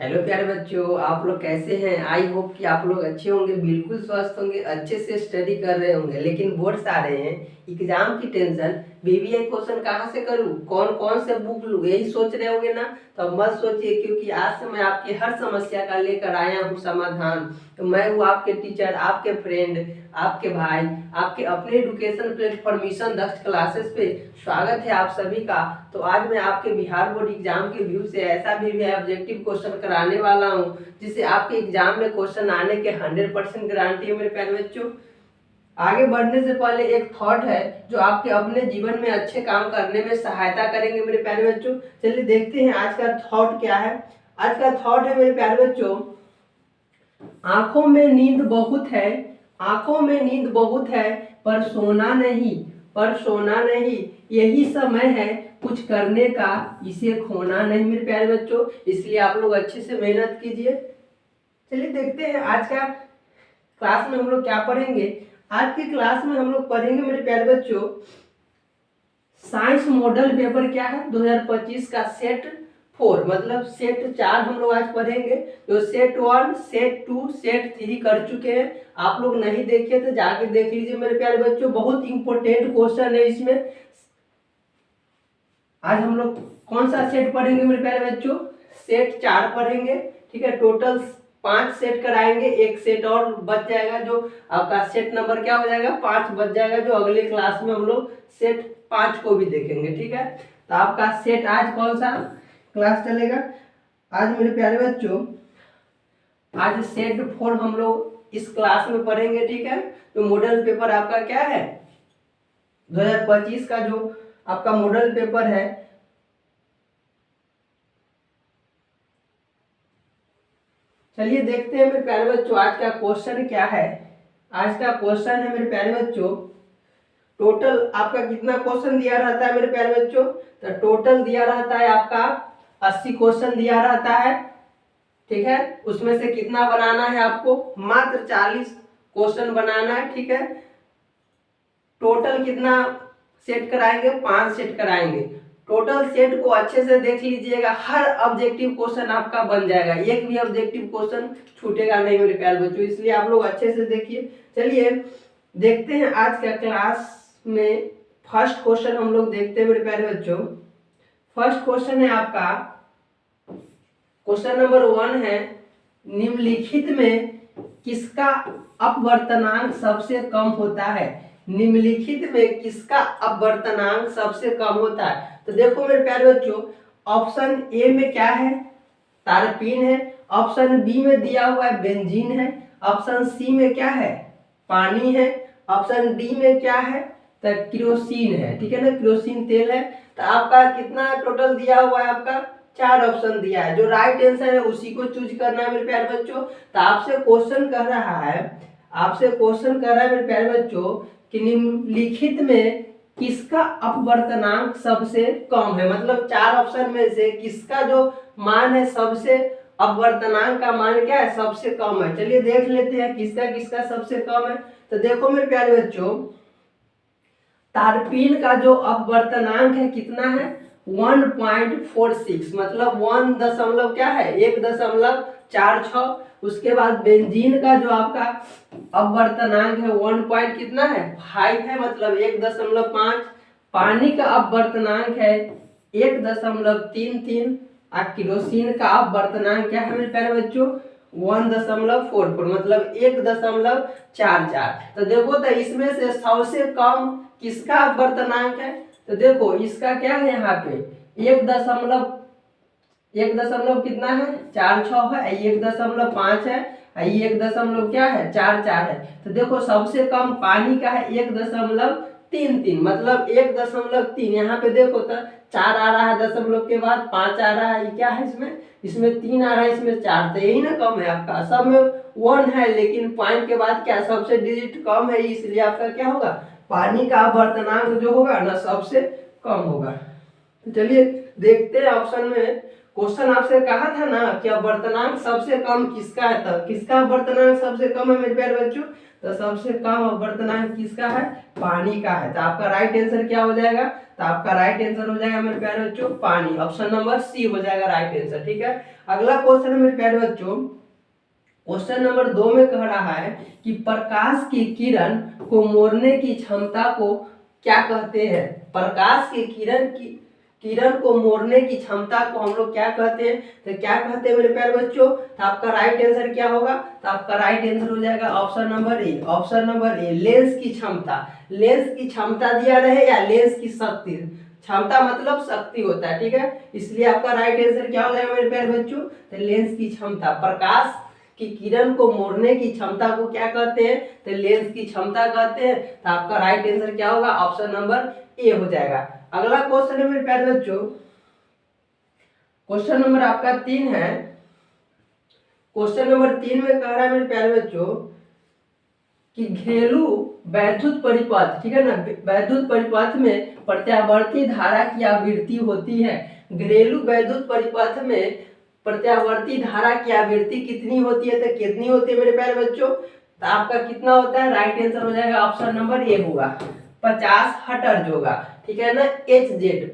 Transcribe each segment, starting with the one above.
Hello प्यारे बच्चों, आप लोग कैसे हैं। आई होप कि आप लोग अच्छे होंगे, बिल्कुल स्वस्थ होंगे, अच्छे से स्टडी कर रहे होंगे। लेकिन बोर्ड्स आ रहे हैं, एग्जाम की टेंशन, बीबीए क्वेश्चन कहाँ से करूँ, कौन कौन से बुक लूँ, यही सोच रहे होंगे ना। तो मत सोचिए, क्योंकि आज से मैं आपकी हर समस्या का लेकर आया हूँ समाधान। तो मैं हूँ आपके टीचर, आपके फ्रेंड, आपके भाई, आपके अपने एजुकेशन प्लेटफॉर्म मिशन दक्ष क्लासेस पे स्वागत है आप सभी का। तो आज मैं आपके बिहार बोर्ड एग्जाम के व्यू से ऐसा भी ऑब्जेक्टिव क्वेश्चन कराने वाला हूँ जिससे आपके एग्जाम में क्वेश्चन आने के 100% गारंटी है मेरे प्यारे बच्चों। आगे बढ़ने से पहले एक थॉट है जो आपके अपने जीवन में अच्छे काम करने में सहायता करेंगे मेरे प्यारे बच्चों। चलिए देखते हैं आज का थॉट क्या है। आज का थॉट है मेरे प्यारे बच्चों, आंखों में नींद बहुत है, आंखों में नींद बहुत है, पर सोना नहीं, पर सोना नहीं, यही समय है कुछ करने का, इसे खोना नहीं मेरे प्यारे बच्चों। इसलिए आप लोग अच्छे से मेहनत कीजिए। चलिए देखते हैं आज का क्लास में हम लोग क्या पढ़ेंगे। आज की क्लास में हम लोग पढ़ेंगे मेरे प्यारे बच्चों, साइंस मॉडल पेपर क्या है 2025 का सेट 4, मतलब सेट 4 हम लोग आज पढ़ेंगे। जो सेट 1, सेट 2, सेट 3 कर चुके हैं। आप लोग नहीं देखे तो जाके देख लीजिए मेरे प्यारे बच्चों, बहुत इंपॉर्टेंट क्वेश्चन है इसमें। आज हम लोग कौन सा सेट पढ़ेंगे मेरे प्यारे बच्चों, सेट 4 पढ़ेंगे। ठीक है, टोटल 5 सेट कराएंगे, एक सेट और बच जाएगा, जो आपका सेट नंबर क्या हो जाएगा, 5 बच जाएगा, जो अगले क्लास में हम लोग सेट 5 को भी देखेंगे। ठीक है, तो आपका सेट आज कौन सा क्लास चलेगा आज मेरे प्यारे बच्चों, आज सेट 4 हम लोग इस क्लास में पढ़ेंगे। ठीक है, तो मॉडल पेपर आपका क्या है 2025 का, जो आपका मॉडल पेपर है। चलिए देखते हैं मेरे प्यारे बच्चों आज का क्वेश्चन क्या है। आज का क्वेश्चन है मेरे प्यारे बच्चों, टोटल आपका कितना क्वेश्चन दिया रहता है मेरे प्यारे बच्चों, तो टोटल दिया रहता है आपका 80 क्वेश्चन दिया रहता है। ठीक है, उसमें से कितना बनाना है आपको, मात्र 40 क्वेश्चन बनाना है। ठीक है, टोटल कितना सेट कराएंगे, 5 सेट कराएंगे। टोटल सेट को अच्छे से देख लीजिएगा, हर ऑब्जेक्टिव क्वेश्चन आपका बन जाएगा, एक भी ऑब्जेक्टिव क्वेश्चन छूटेगा नहीं मेरे प्यारे बच्चों, इसलिए आप लोग अच्छे से देखिए। चलिए देखते हैं आज का क्लास में फर्स्ट क्वेश्चन हम लोग देखते हैं मेरे प्यारे बच्चों। फर्स्ट क्वेश्चन है आपका, क्वेश्चन नंबर 1 है, निम्नलिखित में किसका अपवर्तनांक सबसे कम होता है। निम्नलिखित में किसका अपवर्तनांक सबसे कम होता है। तो देखो मेरे प्यारे बच्चों, ऑप्शन ए में क्या है, तारपीन है। ऑप्शन बी में दिया हुआ है बेंजीन है। ऑप्शन सी में क्या है, पानी है। ऑप्शन डी में क्या है, तो केरोसिन है। ठीक है ना, केरोसिन तेल है। तो आपका कितना टोटल दिया हुआ है, आपका 4 ऑप्शन दिया है, जो राइट आंसर है उसी को चूज करना है मेरे प्यारे बच्चों। तो आपसे क्वेश्चन कह रहा है, आपसे क्वेश्चन कह रहा है मेरे प्यारे बच्चों कि निम्नलिखित में किसका अपवर्तनांक सबसे कम है, मतलब 4 ऑप्शन में से किसका जो मान है सबसे, अपवर्तनांक का मान क्या है, सबसे कम है। चलिए देख लेते हैं किसका किसका सबसे कम है। तो देखो मेरे प्यारे बच्चों, तारपीन का जो अपवर्तनांक है कितना है 1.46, मतलब 1 दशमलव क्या है 1.46। उसके बाद बेंजीन का जो आपका अपवर्तनांक है 1 पॉइंट कितना है 5 है, मतलब 1.5। पानी का अपवर्तनांक है 1.33। और केरोसिन का अपवर्तनांक क्या है मेरे प्यारे बच्चों 1.44, मतलब 1.44। तो देखो, तो इसमें से सबसे कम किसका अपवर्तनांक है। तो देखो इसका क्या है, यहाँ पे 1 दशमलव कितना है 46 है, 1.5 है, 1 दशमलव क्या है 44 है। तो देखो सबसे कम पानी का है 1.33, मतलब 1.3। यहाँ पे देखो तो 4 आ रहा है, दशमलव के बाद 5 आ रहा है, क्या है इसमें 3 आ रहा है, इसमें 4। तो यही ना कम है आपका, सब में 1 है, लेकिन पॉइंट के बाद क्या सबसे डिजिट कम है, इसलिए आपका क्या होगा पानी का अपवर्तनांक जो होगा ना सबसे कम होगा। तो चलिए देखते हैं ऑप्शन में, क्वेश्चन आपसे कहा था ना कि अपवर्तनांक सबसे कम किसका है, तब किसका अपवर्तनांक सबसे कम है मेरे प्यारे बच्चों, तो सबसे कम अपवर्तनांक किसका है? पानी का है। तो आपका राइट आंसर क्या हो जाएगा? तो आपका राइट आंसर हो जाएगा मेरे प्यारे बच्चों पानी। ऑप्शन नंबर सी हो जाएगा राइट आंसर। ठीक है, अगला क्वेश्चन है मेरे प्यारे बच्चों, क्वेश्चन नंबर 2 में कह रहा है कि प्रकाश की किरण को मोड़ने की क्षमता को क्या कहते हैं? प्रकाश की किरण को मोड़ने की क्षमता को हम लोग क्या कहते हैं? तो क्या कहते हैं मेरे प्यारे बच्चों? तो आपका राइट आंसर क्या होगा? तो आपका राइट आंसर हो जाएगा option number A. Option number A, lens की क्षमता। लेंस की क्षमता दिया रहे या लेंस की शक्ति, क्षमता मतलब शक्ति होता है। ठीक है, इसलिए आपका राइट आंसर क्या हो जाएगा मेरे प्यारे बच्चों? तो लेंस की क्षमता। प्रकाश की किरण को मोड़ने की क्षमता को क्या कहते हैं? तो लेंस की क्षमता कहते हैं। तो आपका राइट आंसर क्या होगा? ऑप्शन नंबर ए हो जाएगा। अगला क्वेश्चन है मेरे प्यारे बच्चों, क्वेश्चन नंबर आपका 3 है। क्वेश्चन नंबर 3 में कह रहा है मेरे प्यारे बच्चों कि घरेलू वैद्युत परिपथ, ठीक है ना, वैद्युत परिपथ में प्रत्यावर्ती धारा की आवृत्ति होती है। घरेलू वैद्युत परिपथ में प्रत्यावर्ती धारा की आवृत्ति कितनी होती है? तो कितनी होती है मेरे प्यारे बच्चों? तो आपका कितना होता है? राइट आंसर हो जाएगा ऑप्शन नंबर ए होगा, 50 हर्ट्ज होगा। ठीक है ना, HZ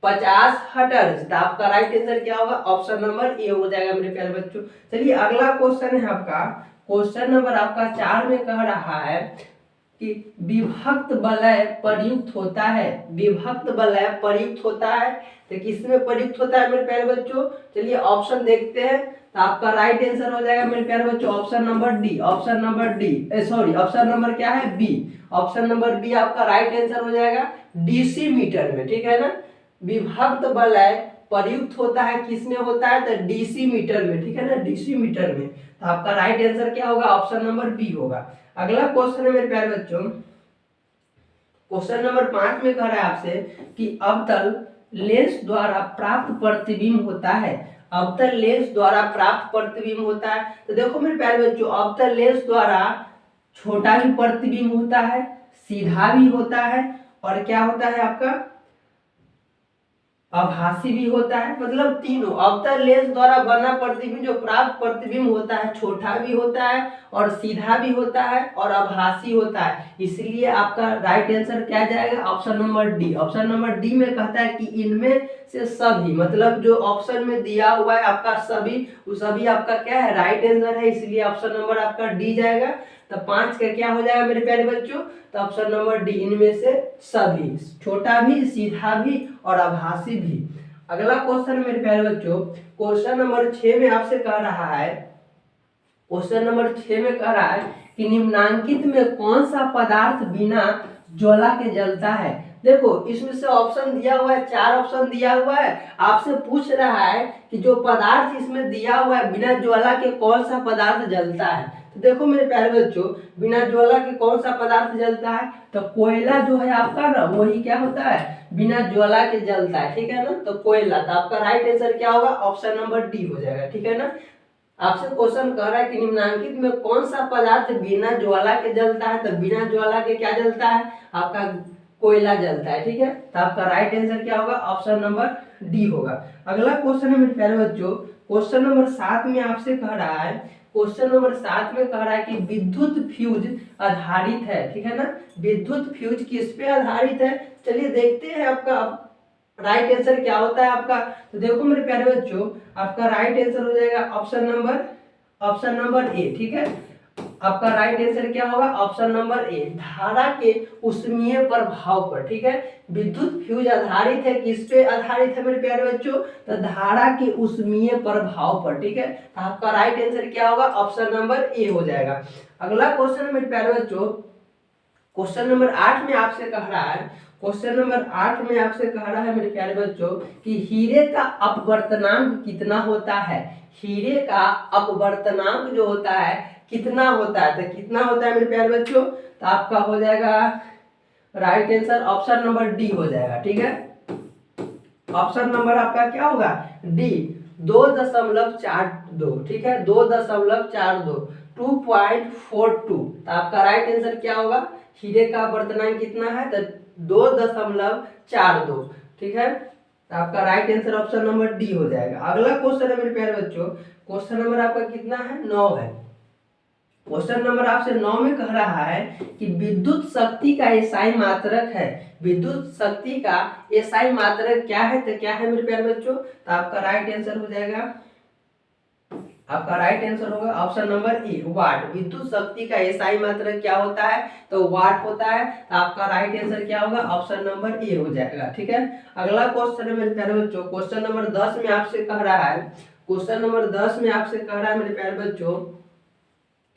50 हर्ट्ज। तो आपका राइट आंसर क्या होगा? ऑप्शन नंबर ए हो जाएगा मेरे प्यारे बच्चों। चलिए अगला क्वेश्चन है आपका, क्वेश्चन नंबर आपका 4 में कह रहा है कि विभक्त वलय प्रयुक्त होता है। विभक्त वलय प्रयुक्त होता है, तो किसमें प्रयुक्त होता है मेरे प्यारे बच्चों? चलिए ऑप्शन देखते हैं। तो आपका राइट आंसर हो जाएगा मेरे प्यारे बच्चों option number D. Option number D, sorry option number क्या है? बी। ऑप्शन नंबर बी आपका राइट आंसर हो जाएगा डीसी मीटर में। ठीक है ना, विभक्त वलय प्रयुक्त होता है, किसमें होता है? तो डीसी मीटर में। ठीक है ना, डीसी मीटर में। तो आपका राइट आंसर क्या होगा? ऑप्शन नंबर बी होगा। अगला क्वेश्चन है मेरे प्यारे बच्चों, क्वेश्चन नंबर 5 में कह रहा है आपसे कि अवतल लेंस द्वारा प्राप्त प्रतिबिंब होता है। अवतल लेंस द्वारा प्राप्त प्रतिबिंब होता है। तो देखो मेरे प्यारे बच्चों, अवतल लेंस द्वारा छोटा भी प्रतिबिंब होता है, सीधा भी होता है, और क्या होता है आपका? आभासी भी होता है। मतलब तीनों। अवतल लेंस द्वारा बना प्रतिबिंब, जो प्राप्त प्रतिबिंब होता है, छोटा भी होता है और सीधा भी होता है और आभासी होता है। इसलिए आपका राइट आंसर क्या जाएगा? Option number D. Option number D में कहता है कि इनमें से सभी, मतलब जो ऑप्शन में दिया हुआ है आपका सभी, वो सभी आपका क्या है? राइट आंसर है। इसलिए ऑप्शन नंबर आपका डी जाएगा। तो 5 का क्या हो जाएगा मेरे प्यारे बच्चों? तो ऑप्शन नंबर डी, इनमें से सभी, छोटा भी, सीधा भी और आभासी भी। अगला क्वेश्चन मेरे प्यारे बच्चों, क्वेश्चन नंबर 6 में आपसे कह रहा है, क्वेश्चन नंबर 6 में कह रहा है कि निम्नांकित में कौन सा पदार्थ बिना ज्वाला के जलता है? देखो इसमें से ऑप्शन दिया हुआ है, 4 ऑप्शन दिया हुआ है। आपसे पूछ रहा है कि जो पदार्थ इसमें दिया हुआ है बिना ज्वाला के कौन सा पदार्थ जलता है। तो देखो मेरे प्यारे बच्चों, बिना ज्वाला के कौन सा पदार्थ जलता है? तो कोयला जो है आपका ना, वही क्या होता है? बिना ज्वाला के जलता है। ठीक है ना, तो कोयला। तो आपका राइट आंसर क्या होगा? ऑप्शन नंबर डी हो जाएगा। ठीक है ना, आपसे क्वेश्चन कह रहा है कि निम्नांकित में कौन सा पदार्थ बिना ज्वाला के जलता है? तो बिना ज्वाला के क्या जलता है? आपका कोयला जलता है। ठीक है, तो आपका राइट आंसर क्या होगा? ऑप्शन नंबर डी होगा। अगला क्वेश्चन है मेरे प्यारे बच्चों, क्वेश्चन नंबर 7 में आपसे कह रहा है, क्वेश्चन नंबर 7 में कह रहा है कि विद्युत फ्यूज आधारित है। ठीक है ना, विद्युत फ्यूज किस पे आधारित है? चलिए देखते हैं आपका राइट आंसर क्या होता है आपका। तो देखो मेरे प्यारे बच्चों, आपका राइट आंसर हो जाएगा ऑप्शन नंबर ए। ठीक है, आपका राइट आंसर क्या होगा? ऑप्शन नंबर ए, धारा के ऊष्मीय प्रभाव पर। ठीक है, विद्युत फ्यूज आधारित है, किस पे आधारित है मेरे प्यारे बच्चों? तो धारा के ऊष्मीय प्रभाव पर। ठीक है, तो आपका राइट आंसर क्या होगा? ऑप्शन नंबर ए हो जाएगा। अगला क्वेश्चन मेरे प्यारे बच्चों, क्वेश्चन नंबर 8 में आपसे कह रहा है, क्वेश्चन नंबर 8 में आपसे कह रहा है मेरे प्यारे बच्चों कि हीरे का अपवर्तनांक कितना होता है? हीरे का अपवर्तनांक जो होता है कितना होता है? तो कितना होता है मेरे प्यारे बच्चों? तो आपका हो जाएगा right answer option number D हो जाएगा। ठीक है, ऑप्शन नंबर आपका क्या होगा? डी, 2.42। ठीक है, 2.42, 2.42। तो आपका राइट आंसर क्या होगा? हीरे का अपवर्तनांक कितना है? तो 2.42। ठीक है, तो आपका right answer option number D हो जाएगा। अगला क्वेश्चन है मेरे प्यारे बच्चों, क्वेश्चन नंबर आपका कितना है? 9 है। क्वेश्चन नंबर आपसे 9 में कह रहा है कि विद्युत शक्ति का एसआई मात्रक है। विद्युत शक्ति का एसआई मात्रक क्या है? तो क्या है मेरे प्यारे बच्चों? तो आपका राइट आंसर हो जाएगा, आपका राइट आंसर होगा ऑप्शन नंबर ए, वाट। विद्युत शक्ति का एसआई मात्रक क्या होता है? तो वाट होता है। तो आपका राइट आंसर क्या होगा? ऑप्शन नंबर ए हो जाएगा। ठीक है, अगला क्वेश्चन है मेरे प्यारे बच्चों, क्वेश्चन नंबर 10 में आपसे कह रहा है, क्वेश्चन नंबर 10 में आपसे कह रहा है मेरे प्यारे बच्चों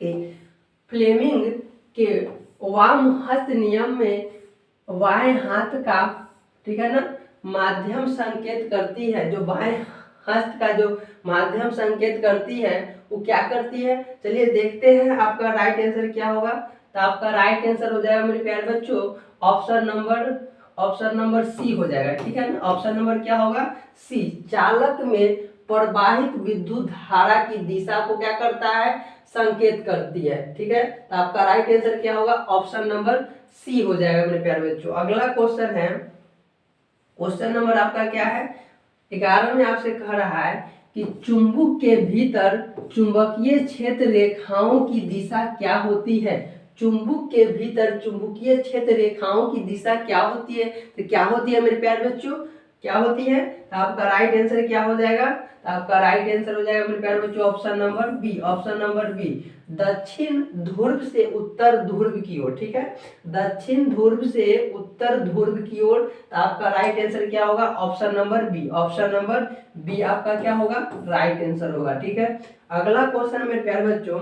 कि फ्लेमिंग के वाम हस्त नियम में बाएं हाथ का, ठीक है ना, माध्यम संकेत करती है। जो बाएं हस्त का जो माध्यम संकेत करती है वो क्या करती है? चलिए देखते हैं आपका राइट आंसर क्या होगा। तो आपका राइट आंसर हो जाएगा मेरे प्यारे बच्चों ऑप्शन नंबर सी हो जाएगा। ठीक है ना, ऑप्शन नंबर क्या होगा? सी। चालक में प्रवाहित विद्युत धारा की दिशा को क्या करता है? संकेत करती है। ठीक है, तो आपका राइट आंसर क्या होगा? ऑप्शन नंबर सी हो जाएगा मेरे प्यारे बच्चों। अगला क्वेश्चन है, क्वेश्चन नंबर आपका क्या है? 11 में आपसे कह रहा है कि चुंबक के भीतर चुंबकीय क्षेत्र रेखाओं की दिशा क्या होती है? चुंबक के भीतर चुंबकीय क्षेत्र रेखाओं की दिशा क्या होती है? तो क्या होती है मेरे प्यारे बच्चों? क्या होती है? तो आपका राइट आंसर क्या हो जाएगा? तो आपका राइट आंसर हो जाएगा मेरे प्यारे बच्चों option number B, option number B, दक्षिण ध्रुव से उत्तर ध्रुव की ओर। ठीक है, दक्षिण ध्रुव से उत्तर ध्रुव की ओर। तो आपका राइट आंसर क्या होगा? Option number B, option number B आपका क्या होगा? राइट आंसर होगा। ठीक है, अगला क्वेश्चन मेरे प्यारे बच्चों,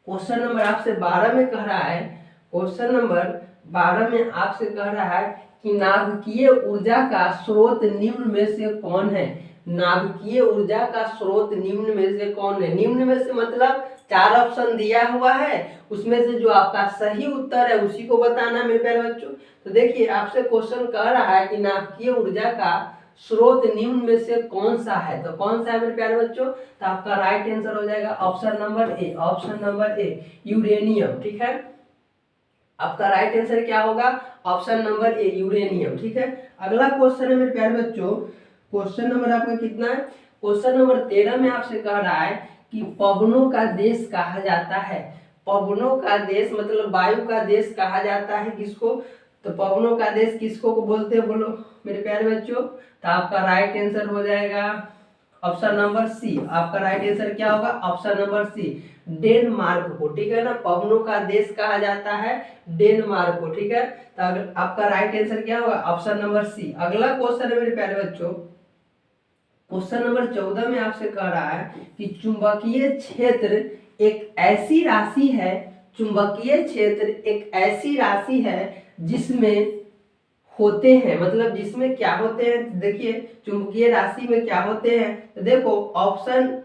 क्वेश्चन नंबर आपसे 12 में कह रहा है, क्वेश्चन नंबर 12 में आपसे कह रहा है कि नाभिकीय ऊर्जा का स्रोत निम्न में से कौन है? नाभिकीय ऊर्जा का स्रोत निम्न में से कौन है? निम्न में से मतलब 4 ऑप्शन दिया हुआ है, उसमें से जो आपका सही उत्तर है उसी को बताना है मेरे प्यारे बच्चों। तो देखिए आपसे क्वेश्चन कह रहा है कि नाभिकीय ऊर्जा का स्रोत निम्न में से कौन सा है? तो कौन सा है मेरे प्यारे बच्चों? तो आपका राइट आंसर हो जाएगा option number A, option number A, uranium. ठीक है, आपका राइट आंसर क्या होगा? Option number A, uranium. ठीक है, अगला क्वेश्चन है मेरे प्यारे बच्चों, क्वेश्चन नंबर आपका कितना है? क्वेश्चन नंबर 13 में आपसे कह रहा है कि पवनों का देश कहा जाता है। पवनों का देश मतलब वायु का देश कहा जाता है किसको? तो पवनों का देश किसको को बोलते हैं बोलो मेरे प्यारे बच्चों? तो आपका राइट आंसर हो जाएगा ऑप्शन नंबर सी। आपका राइट आंसर क्या होगा? ऑप्शन नंबर सी, डेनमार्क को। ठीक है ना, पवनों का देश कहा जाता है डेनमार्क को। ठीक है, तो आपका राइट आंसर क्या होगा? Option number C. अगला क्वेश्चन है मेरे प्यारे बच्चों, क्वेश्चन नंबर 14 में आपसे कह रहा है कि चुंबकीय क्षेत्र एक ऐसी राशि है, चुंबकीय क्षेत्र एक ऐसी राशि है जिसमें होते हैं, मतलब जिसमें क्या होते हैं? देखिए चुंबकीय राशि में क्या होते हैं? तो देखो ऑप्शन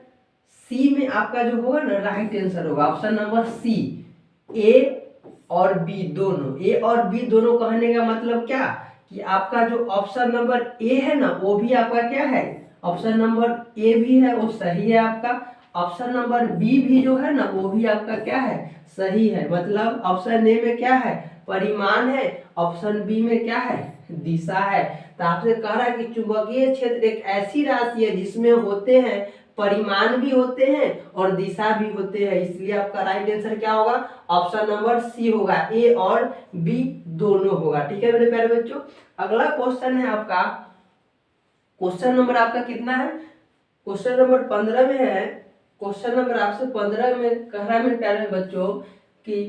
सी में आपका जो होगा ना राइट आंसर होगा ऑप्शन नंबर सी, ए और बी दोनों। ए और बी दोनों कहने का मतलब क्या कि आपका जो ऑप्शन नंबर ए है ना वो भी आपका क्या है? ऑप्शन नंबर ए भी है वो सही है आपका, ऑप्शन नंबर बी भी जो है ना वो भी आपका क्या है? सही है। मतलब ऑप्शन ए में क्या है? परिमाण है, ऑप्शन बी में क्या है? दिशा है। तो आपसे कह रहा है कि चुंबकीय क्षेत्र एक ऐसी राशि है जिसमें होते हैं, परिमाण भी होते हैं और दिशा भी होते हैं, इसलिए आपका राइट आंसर क्या होगा? ऑप्शन नंबर सी होगा, ए और बी दोनों होगा। ठीक है मेरे प्यारे बच्चों, अगला क्वेश्चन है आपका, क्वेश्चन नंबर आपका कितना है? क्वेश्चन नंबर 15 में है। क्वेश्चन नंबर आपसे 15 में कह रहा है मेरे प्यारे बच्चों कि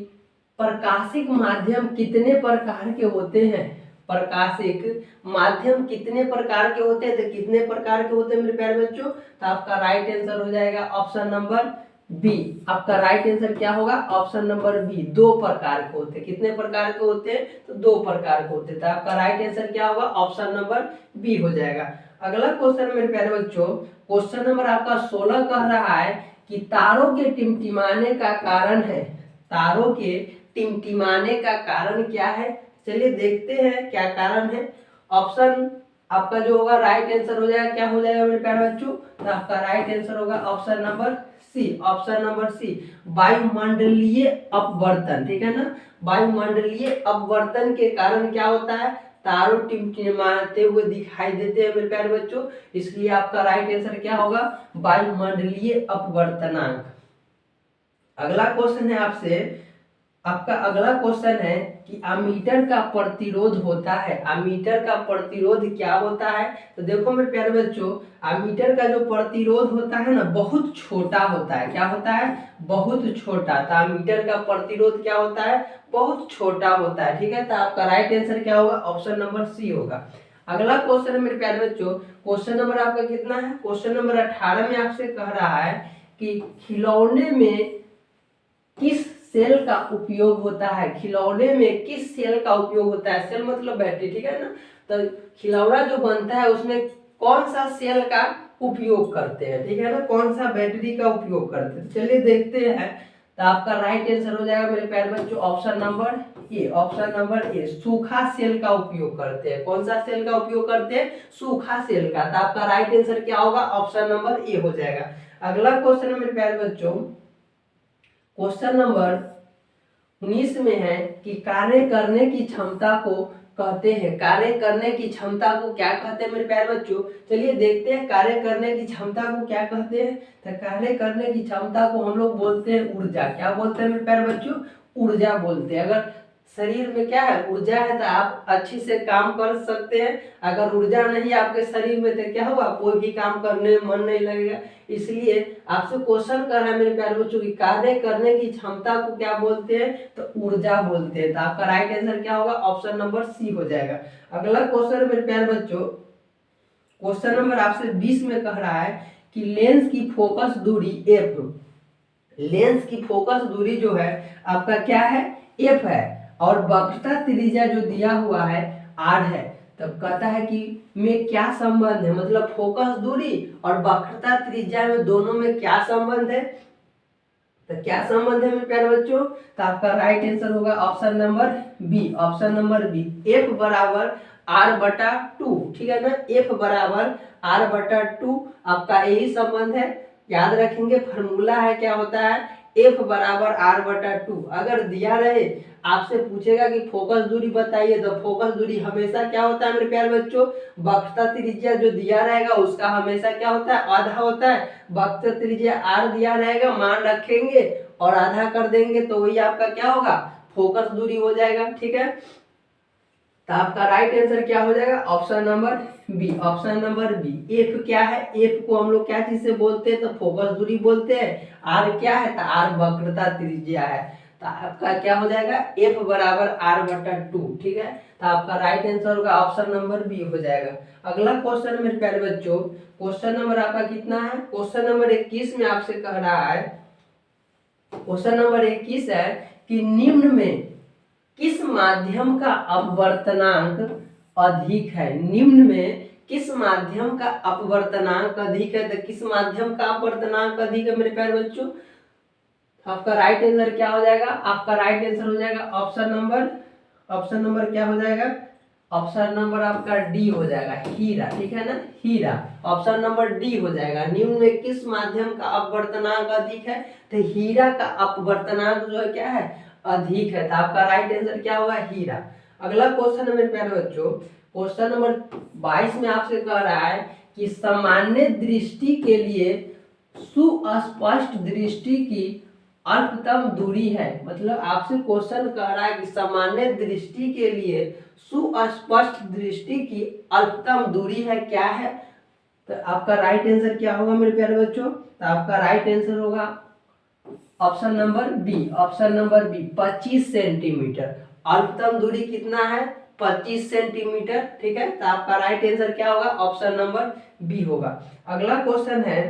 प्रकाशिक माध्यम कितने प्रकार के होते हैं? प्रकाशिक माध्यम कितने प्रकार के होते हैं? तो कितने प्रकार के होते हैं मेरे प्यारे बच्चों? तो आपका राइट आंसर हो जाएगा ऑप्शन नंबर बी। आपका राइट आंसर क्या होगा? ऑप्शन नंबर बी, 2 प्रकार के होते हैं। कितने प्रकार के होते हैं? तो 2 प्रकार के होते हैं। तो आपका राइट आंसर क्या होगा? ऑप्शन नंबर बी हो जाएगा। अगला क्वेश्चन मेरे प्यारे बच्चों, क्वेश्चन नंबर आपका 16 कह रहा है कि तारों के टिमटिमाने का कारण है। तारों के टिमटिमाने का कारण क्या है? चलिए देखते हैं क्या कारण है। ऑप्शन आपका जो होगा राइट आंसर हो जाएगा, क्या हो जाएगा मेरे प्यारे बच्चों? तो आपका राइट आंसर होगा option number C, option number C, वायुमंडलीय अपवर्तन। ठीक है ना, वायुमंडलीय अपवर्तन के कारण क्या होता है? तारों टिमटिमाते हुए दिखाई देते हैं मेरे प्यारे बच्चों, इसलिए आपका राइट आंसर क्या होगा? वायुमंडलीय अपवर्तनांक। अगला क्वेश्चन है आपसे, आपका अगला क्वेश्चन है कि अमीटर का प्रतिरोध होता है, अमीटर का प्रतिरोध क्या होता है। तो देखो मेरे प्यारे बच्चों, अमीटर का जो प्रतिरोध होता है ना बहुत छोटा होता है। क्या होता है? बहुत छोटा। तो अमीटर का प्रतिरोध क्या होता है? बहुत छोटा होता है। ठीक है, तो आपका राइट आंसर क्या होगा? ऑप्शन नंबर सी होगा। अगला क्वेश्चन है मेरे प्यारे बच्चों, क्वेश्चन नंबर आपका कितना है? क्वेश्चन नंबर 18 में आपसे कह रहा है कि खिलौने में किस सेल का उपयोग होता है। खिलौने में किस सेल का उपयोग होता है? सेल मतलब बैटरी, ठीक है ना। तो खिलौना जो बनता है उसमें कौन सा सेल का उपयोग करते हैं, ठीक है ना, कौन सा बैटरी का उपयोग करते हैं। चलिए देखते हैं। तो आपका राइट आंसर हो जाएगा मेरे प्यारे बच्चों option number A. Option number A, सूखा सेल का उपयोग करते हैं। कौन सा सेल का उपयोग करते हैं? सूखा सेल का। तो आपका राइट आंसर क्या होगा? ऑप्शन नंबर ए हो जाएगा। अगला क्वेश्चन है मेरे प्यारे बच्चों, क्वेश्चन नंबर 19 में है कि कार्य करने की क्षमता को कहते हैं, कार्य करने की क्षमता को क्या कहते हैं मेरे प्यारे बच्चों। चलिए देखते हैं कार्य करने की क्षमता को क्या कहते हैं। तो कार्य करने की क्षमता को हम लोग बोलते हैं ऊर्जा। क्या बोलते हैं मेरे प्यारे बच्चों? ऊर्जा बोलते हैं। अगर शरीर में क्या है? ऊर्जा है तो आप अच्छे से काम कर सकते हैं। अगर ऊर्जा नहीं आपके शरीर में तो क्या होगा? कोई भी काम करने में मन नहीं लगेगा। इसलिए आपसे क्वेश्चन कर रहा है मेरे प्यारे बच्चों की कार्य करने की क्षमता को क्या बोलते हैं? तो ऊर्जा बोलते हैं। तो आपका राइट आंसर क्या होगा? ऑप्शन नंबर सी हो जाएगा। अगला क्वेश्चन मेरे प्यारे बच्चों, क्वेश्चन नंबर आपसे 20 में कह रहा है कि लेंस की फोकस दूरी एफ, लेंस की फोकस दूरी जो है आपका क्या है? एफ है। और वक्रता त्रिज्या जो दिया हुआ है आर है। तब कहता है कि में क्या संबंध है, मतलब फोकस दूरी और वक्रता त्रिज्या में दोनों में क्या संबंध है। तो क्या संबंध है मेरे प्यारे बच्चों? तो आपका राइट आंसर होगा option number B. Option number B, F बराबर आर बटा टू। ठीक है ना, एफ बराबर आर बटा टू आपका यही संबंध है। याद रखेंगे, फॉर्मूला है क्या होता है? एफ बराबर आर बटा टू। अगर दिया रहे आपसे पूछेगा कि फोकस दूरी बताइए, तो फोकस दूरी हमेशा क्या होता है मेरे प्यारे बच्चों? वक्रता त्रिज्या जो दिया रहेगा उसका हमेशा क्या होता है? आधा होता है। वक्रता त्रिज्या आर दिया रहेगा, मान रखेंगे और आधा कर देंगे तो वही आपका क्या होगा? फोकस दूरी हो जाएगा। ठीक है, तो आपका राइट आंसर क्या हो जाएगा? Option number B. Option number B, F क्या है? एफ को हम लोग क्या चीज से बोलते हैं? तो फोकस दूरी बोलते हैं। आर क्या है? तो आर वक्रता त्रिज्या है। तो आपका क्या हो जाएगा? एफ बराबर आर बटा टू। ठीक है, तो आपका राइट आंसर होगा ऑप्शन नंबर बी हो जाएगा। अगला क्वेश्चन मेरे प्यारे बच्चों, क्वेश्चन नंबर आपका कितना है? क्वेश्चन नंबर 21 में आपसे कह रहा है, क्वेश्चन नंबर 21 है कि निम्न में किस माध्यम का अपवर्तनांक अधिक है। निम्न में किस माध्यम का अपवर्तनांक अधिक है। तो किस माध्यम का अपवर्तनांक अधिक है मेरे प्यारे बच्चों? आपका राइट आंसर क्या हो जाएगा? आपका राइट आंसर हो जाएगा ऑप्शन नंबर क्या हो जाएगा? ऑप्शन नंबर आपका डी हो जाएगा, हीरा। ठीक है ना, हीरा। ऑप्शन नंबर डी हो जाएगा। निम्न में किस माध्यम का अपवर्तनांक अधिक है? तो हीरा का अपवर्तनांक जो है क्या है? अधिक है। तो आपका राइट आंसर क्या होगा? हीरा। अगला क्वेश्चन है मेरे प्यारे बच्चों, क्वेश्चन नंबर 22 में आपसे कह रहा है कि सामान्य दृष्टि के लिए सुस्पष्ट दृष्टि की अल्पतम दूरी है। मतलब आपसे क्वेश्चन कह रहा है कि सामान्य दृष्टि के लिए सुस्पष्ट दृष्टि की अल्पतम दूरी है, क्या है? तो आपका राइट आंसर क्या होगा मेरे प्यारे बच्चों? तो आपका राइट आंसर होगा option number B. Option number B, 25 centimetre. अल्पतम दूरी कितना है? 25 सेंटीमीटर। ठीक है, तो आपका राइट आंसर क्या होगा? ऑप्शन नंबर बी होगा। अगला क्वेश्चन है,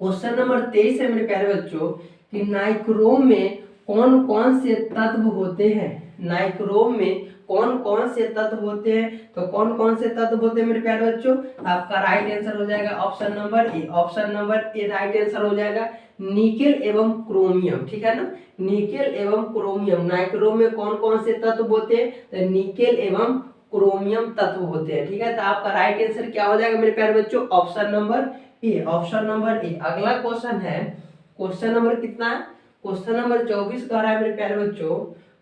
क्वेश्चन नंबर 23 है मेरे प्यारे बच्चों कि नाइक्रोम में कौन कौन से तत्व होते हैं। नाइक्रोम में कौन कौन से तत्व होते हैं? तो कौन कौन से तत्व होते हैं मेरे प्यारे बच्चों? आपका राइट आंसर हो जाएगा option number A. Option number A right answer हो जाएगा। निकेल एवं क्रोमियम। ठीक है ना, निकेल एवं क्रोमियम। नाइक्रोम में कौन कौन से तत्व होते हैं? तो निकेल एवं क्रोमियम तत्व होते हैं। ठीक है, तो आपका राइट आंसर क्या हो जाएगा मेरे प्यारे बच्चों? Option number A. Option number A. अगला क्वेश्चन है, क्वेश्चन नंबर कितना है? क्वेश्चन नंबर 24 कह रहा है मेरे प्यारे बच्चों,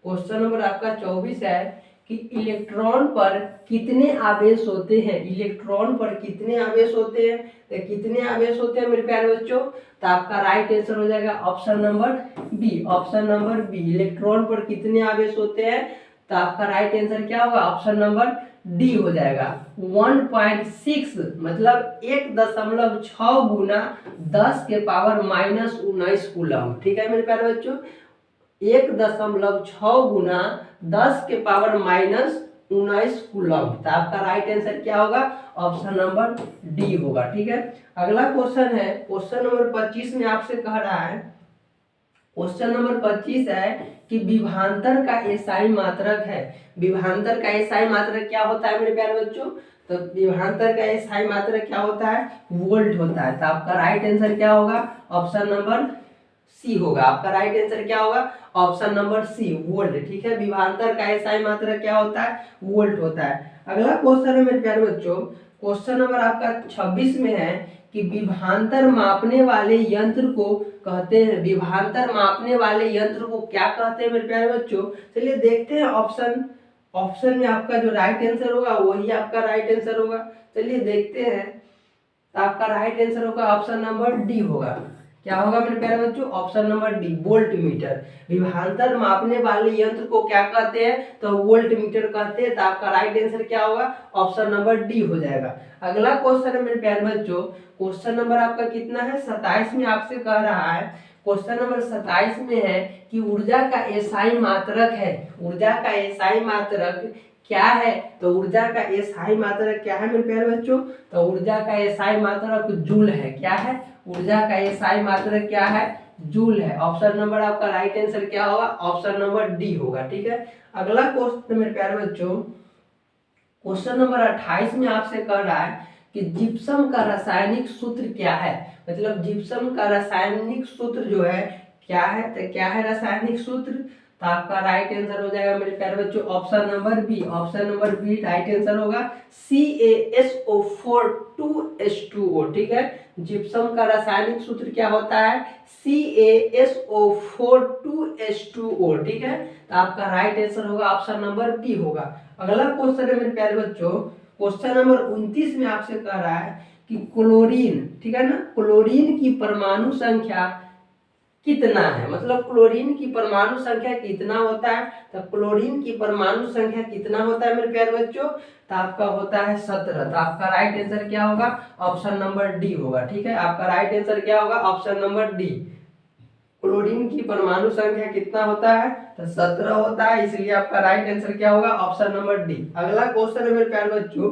क्वेश्चन नंबर आपका 24 है कि इलेक्ट्रॉन पर कितने आवेश होते हैं, इलेक्ट्रॉन पर कितने आवेश होते हैं, तो कितने आवेश होते हैं मेरे प्यारे बच्चों, तो आपका राइट आंसर हो जाएगा option number B, option number B, electron पर कितने आवेश होते हैं, तो आपका राइट आंसर क्या होगा, ऑप्शन नंबर डी हो जाएगा। 1.6 मतलब 1.6 गुना 10 के पावर -19 कूलम, ठीक है मेरे प्यारे बच्चों, 1.6 गुना 10 के पावर -19 कूलम, तो आपका राइट आंसर क्या होगा, ऑप्शन नंबर डी होगा, ठीक है। अगला क्वेश्चन है क्वेश्चन नंबर 25 में आपसे कह रहा है, क्वेश्चन नंबर 25 है कि विभवांतर का एसआई मात्रक है, विभवांतर का एसआई मात्रक क्या होता है मेरे प्यारे बच्चों, तो विभवांतर का एसआई मात्रक क्या होता है, वोल्ट होता है, तो आपका राइट आंसर क्या होगा, ऑप्शन नंबर सी होगा, आपका राइट आंसर क्या होगा, ऑप्शन नंबर सी, वोल्ट, ठीक है। विभवांतर का एसआई मात्रक क्या होता है, वोल्ट होता है। अगला क्वेश्चन है मेरे प्यारे बच्चों, क्वेश्चन नंबर आपका 26 में है कि विभवांतर मापने वाले यंत्र को कहते हैं, विभवांतर मापने वाले यंत्र को क्या कहते हैं मेरे प्यारे बच्चों, चलिए देखते हैं ऑप्शन, ऑप्शन में आपका जो राइट आंसर होगा वही आपका राइट आंसर होगा, चलिए देखते हैं, तो आपका राइट आंसर होगा ऑप्शन नंबर डी होगा, क्या होगा मेरे प्यारे बच्चों, option number D, volt meter. विभवांतर मापने वाले यंत्र को क्या कहते हैं, तो वोल्ट मीटर कहते हैं, तो आपका राइट आंसर क्या होगा, ऑप्शन नंबर डी हो जाएगा। अगला क्वेश्चन है मेरे प्यारे बच्चों, क्वेश्चन नंबर आपका कितना है, 27 में आपसे कह रहा है, क्वेश्चन नंबर 27 में है कि ऊर्जा का एसआई मात्रक है, ऊर्जा का एसआई मात्रक क्या है, तो ऊर्जा का एसआई मात्रक क्या है मेरे प्यारे बच्चों, तो ऊर्जा का एसआई मात्रक जूल है, क्या है, ऊर्जा का एसआई मात्रक क्या है, जूल है। ऑप्शन नंबर आपका राइट आंसर क्या होगा, ऑप्शन नंबर डी होगा, ठीक है। अगला क्वेश्चन मेरे प्यारे बच्चों, क्वेश्चन नंबर 28 में आपसे कह रहा है कि जिप्सम का रासायनिक सूत्र क्या है, मतलब जिप्सम का रासायनिक सूत्र जो है क्या है, तो क्या है रासायनिक सूत्र, तो आपका राइट आंसर हो जाएगा मेरे प्यारे बच्चों option number B, option number B right answer होगा, CaSO4 2H2O, ठीक है। जिप्सम का रासायनिक सूत्र क्या होता है, CaSO4 2H2O, ठीक है, तो आपका राइट आंसर होगा ऑप्शन नंबर बी होगा। अगला क्वेश्चन है मेरे प्यारे बच्चों, क्वेश्चन नंबर 29 में आपसे कह रहा है कि क्लोरीन, ठीक है ना, क्लोरीन की परमाणु संख्या कितना है, मतलब क्लोरीन की परमाणु संख्या कितना होता है, तो क्लोरीन की परमाणु संख्या कितना होता है मेरे प्यारे बच्चों, तो आपका होता है 17, तो आपका राइट आंसर क्या होगा, ऑप्शन नंबर डी होगा, ठीक है। आपका राइट आंसर क्या होगा, ऑप्शन नंबर डी, क्लोरीन की परमाणु संख्या कितना होता है, तो 17 होता है, इसलिए आपका राइट आंसर क्या होगा, ऑप्शन नंबर डी। अगला क्वेश्चन है मेरे प्यारे बच्चों,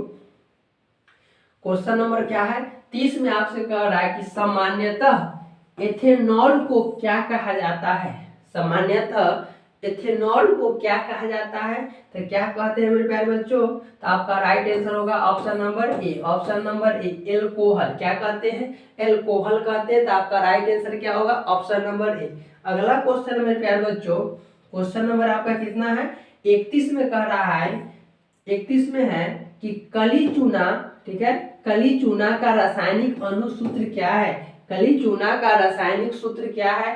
क्वेश्चन नंबर क्या है 30 में आपसे कह रहा है कि सामान्यतः एथेनॉल को क्या कहा जाता है, सामान्यतः एथेनॉल को क्या कहा जाता है, तो क्या कहते हैं मेरे प्यारे बच्चों, तो आपका राइट आंसर होगा option number A, option number A, alcohol, क्या कहते हैं, एल्कोहल कहते हैं, तो आपका राइट आंसर क्या होगा, ऑप्शन नंबर ए। अगला क्वेश्चन मेरे प्यारे बच्चों, क्वेश्चन नंबर आपका कितना है 31 में कह रहा है, 31 में है कि कली चूना, ठीक है, कली चूना का रासायनिक अनुसूत्र क्या है, कली चूना का रासायनिक सूत्र क्या है,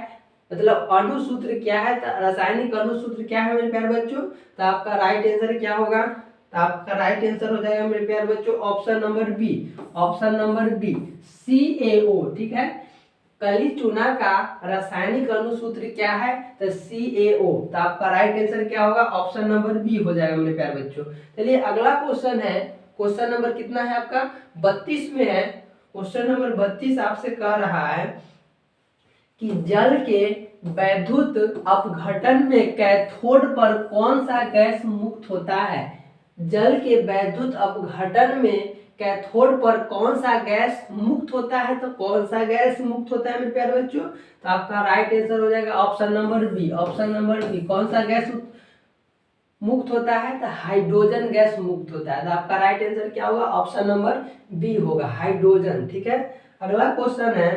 मतलब अनुसूत्र क्या है, रासायनिक अनुसूत्र क्या है मेरे प्यारे बच्चों, तो आपका राइट आंसर क्या होगा, तो आपका राइट आंसर हो जाएगा मेरे प्यारे बच्चों option number B, option number B, CaO, ठीक है। कली चूना का रासायनिक अनुसूत्र क्या है, तो CaO, तो आपका राइट आंसर क्या होगा, ऑप्शन नंबर बी हो जाएगा मेरे प्यारे बच्चों। चलिए अगला क्वेश्चन है, क्वेश्चन नंबर कितना है आपका 32 में है, क्वेश्चन नंबर 32 आपसे कह रहा है कि जल के वैद्युत अपघटन में कैथोड पर कौन सा गैस मुक्त होता है, जल के वैद्युत अपघटन में कैथोड पर कौन सा गैस मुक्त होता है, तो कौन सा गैस मुक्त होता है मेरे प्यारे बच्चों, तो आपका राइट आंसर हो जाएगा option number B, option number B, कौन सा गैस मुक्त होता है, तो हाइड्रोजन गैस मुक्त होता है, तो आपका राइट आंसर क्या होगा, ऑप्शन नंबर बी होगा, हाइड्रोजन, ठीक है। अगला क्वेश्चन है,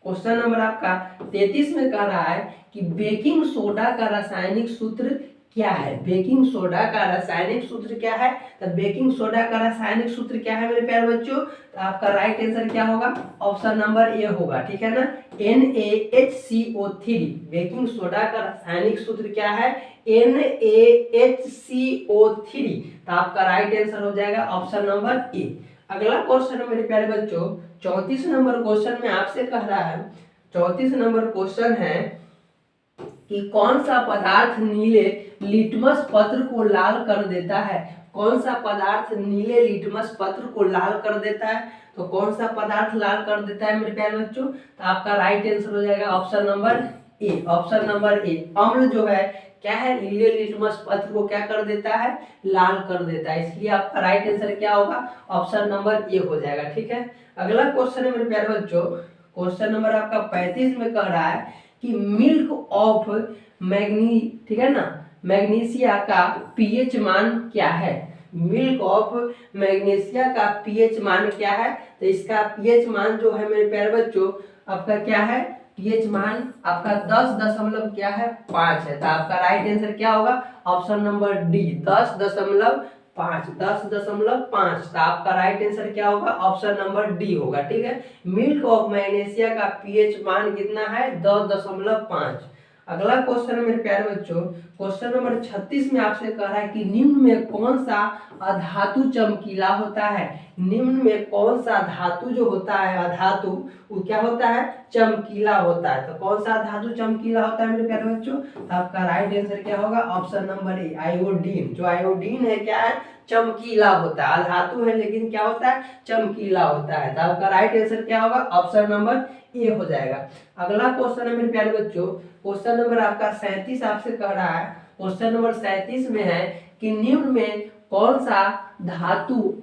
क्वेश्चन नंबर आपका 33 में कह रहा है कि बेकिंग सोडा का रासायनिक सूत्र क्या है? बेकिंग सोडा का रासायनिक सूत्र क्या है? तो बेकिंग सोडा का रासायनिक सूत्र क्या है मेरे प्यारे बच्चों? तो आपका राइट आंसर क्या होगा? ऑप्शन नंबर ए होगा, ठीक है ना, NaHCO3। बेकिंग सोडा का रासायनिक सूत्र क्या है? NaHCO3। तो आपका राइट आंसर हो जाएगा ऑप्शन नंबर ए। अगला क्वेश्चन है मेरे प्यारे बच्चों, 34 नंबर क्वेश्चन में आपसे कह रहा है, 34 नंबर क्वेश्चन है कि कौन सा पदार्थ नीले लिटमस पत्र को लाल कर देता है? कौन सा पदार्थ नीले लिटमस पत्र को लाल कर देता है? तो कौन सा पदार्थ लाल कर देता है मेरे प्यारे बच्चों? तो आपका राइट आंसर हो जाएगा option number A. Option number A, अम्ल जो है क्या है, नीले लिटमस पत्र को क्या कर देता है? लाल कर देता है। इसलिए आपका राइट आंसर क्या होगा? ऑप्शन नंबर ए हो जाएगा, ठीक है। अगला क्वेश्चन है मेरे प्यारे बच्चों, क्वेश्चन नंबर आपका 35 में कह रहा है कि मिल्क ऑफ मैग्नी, ठीक है ना, मैग्नीशिया का पीएच मान क्या है? मिल्क ऑफ मैग्नीशिया का पीएच मान क्या है? तो इसका पीएच मान जो है मेरे प्यारे बच्चों आपका क्या है? पीएच मान आपका 10.5 है। तो आपका राइट आंसर क्या होगा? Option number D, 10.5। 10.5। तो आपका राइट आंसर क्या होगा? ऑप्शन नंबर डी होगा, ठीक है। मिल्क ऑफ मैग्नीशिया का पीएच मान कितना है? 10.5। अगला क्वेश्चन है मेरे प्यारे बच्चों, क्वेश्चन नंबर 36 में आपसे कह रहा है कि निम्न में कौन सा अधातु चमकीला होता है? निम्न में कौन सा धातु जो होता है अधातु, वो क्या होता है? चमकीला होता है। तो कौन सा धातु चमकीला होता है मेरे प्यारे बच्चों? तो आपका राइट आंसर क्या होगा? Option number A, iodine. जो आयोडीन है क्या है? चमकीला होता है। अधातु है लेकिन क्या होता है? चमकीला होता है। तो आपका राइट आंसर क्या होगा? ऑप्शन नंबर ए हो जाएगा। अगला क्वेश्चन है मेरे प्यारे बच्चों, क्वेश्चन नंबर आपका 37 आपसे कह रहा है, क्वेश्चन नंबर 37 में है कि निम्न में कौन सा धातु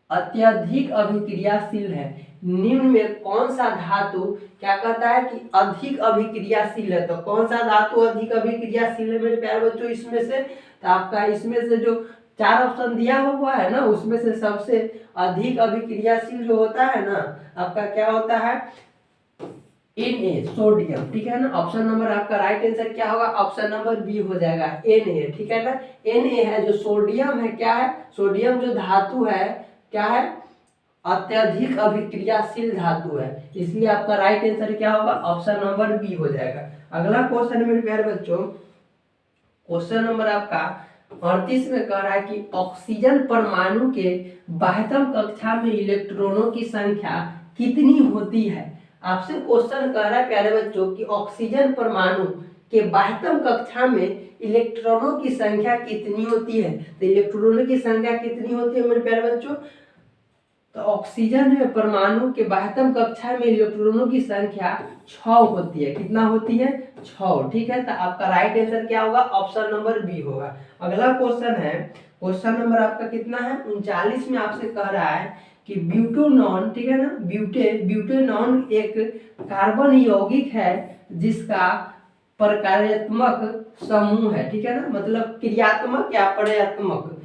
अत्यधिक अभिक्रियाशील है? निम्न में कौन सा धातु क्या कहता है कि अधिक अभिक्रियाशील है? तो कौन सा धातु अधिक अभिक्रियाशील है मेरे प्यारे बच्चों इसमें से? तो आपका इसमें से जो 4 ऑप्शन दिया हुआ है ना, उसमें से सबसे अधिक अभिक्रियाशील जो होता है ना आपका क्या होता है? Na, सोडियम, ठीक है ना। ऑप्शन नंबर आपका राइट आंसर क्या होगा? ऑप्शन नंबर बी हो जाएगा, Na, ठीक है ना। Na है जो सोडियम है, क्या है? सोडियम जो धातु है क्या है? अत्यधिक अभिक्रियाशील धातु है, इसलिए आपका राइट आंसर क्या होगा? ऑप्शन नंबर बी हो जाएगा। अगला क्वेश्चन मेरे प्यारे बच्चों, क्वेश्चन नंबर आपका 38 में कह रहा है कि ऑक्सीजन परमाणु के बाह्यतम कक्षा में इलेक्ट्रॉनों की संख्या कितनी होती है? आपसे क्वेश्चन कह रहा है प्यारे बच्चों कि ऑक्सीजन परमाणु के बाह्यतम कक्षा में इलेक्ट्रॉनों की संख्या कितनी होती है? तो इलेक्ट्रॉनों की संख्या कितनी होती है मेरे प्यारे बच्चों? तो ऑक्सीजन में परमाणु के बाह्यतम कक्षा में इलेक्ट्रॉनों की संख्या 6 होती है। कितना होती है? 6, ठीक है। तो आपका राइट आंसर क्या होगा? ऑप्शन नंबर बी होगा। अगला क्वेश्चन है, क्वेश्चन नंबर आपका कितना है? 39 में आपसे कह रहा है कि ब्यूटेनॉन, ठीक है ना, ब्यूटेनॉन एक कार्बन यौगिक है जिसका प्रकार्यात्मक समूह है, ठीक है ना, मतलब क्रियात्मक या प्रयात्मक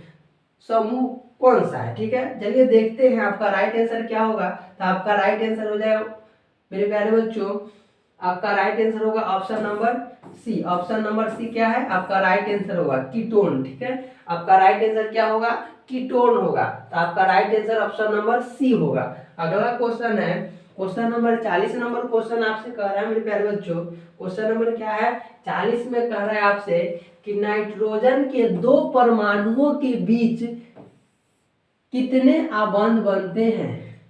समूह कौन सा है? ठीक है, चलिए देखते हैं आपका राइट आंसर क्या होगा। तो आपका राइट आंसर हो जाएगा मेरे प्यारे बच्चों, आपका राइट आंसर होगा option number C. Option number C क्या है? आपका राइट आंसर होगा कीटोन, ठीक है। आपका राइट आंसर क्या होगा? कीटोन होगा। तो आपका right answer option number C होगा। अगला क्वेश्चन है, क्वेश्चन नंबर 40 नंबर क्वेश्चन आपसे कह रहा है मेरे प्यारे बच्चों, क्वेश्चन नंबर क्या है? 40 में कह रहा है आपसे कि नाइट्रोजन के 2 परमाणुओं के बीच कितने आबंध बनते हैं?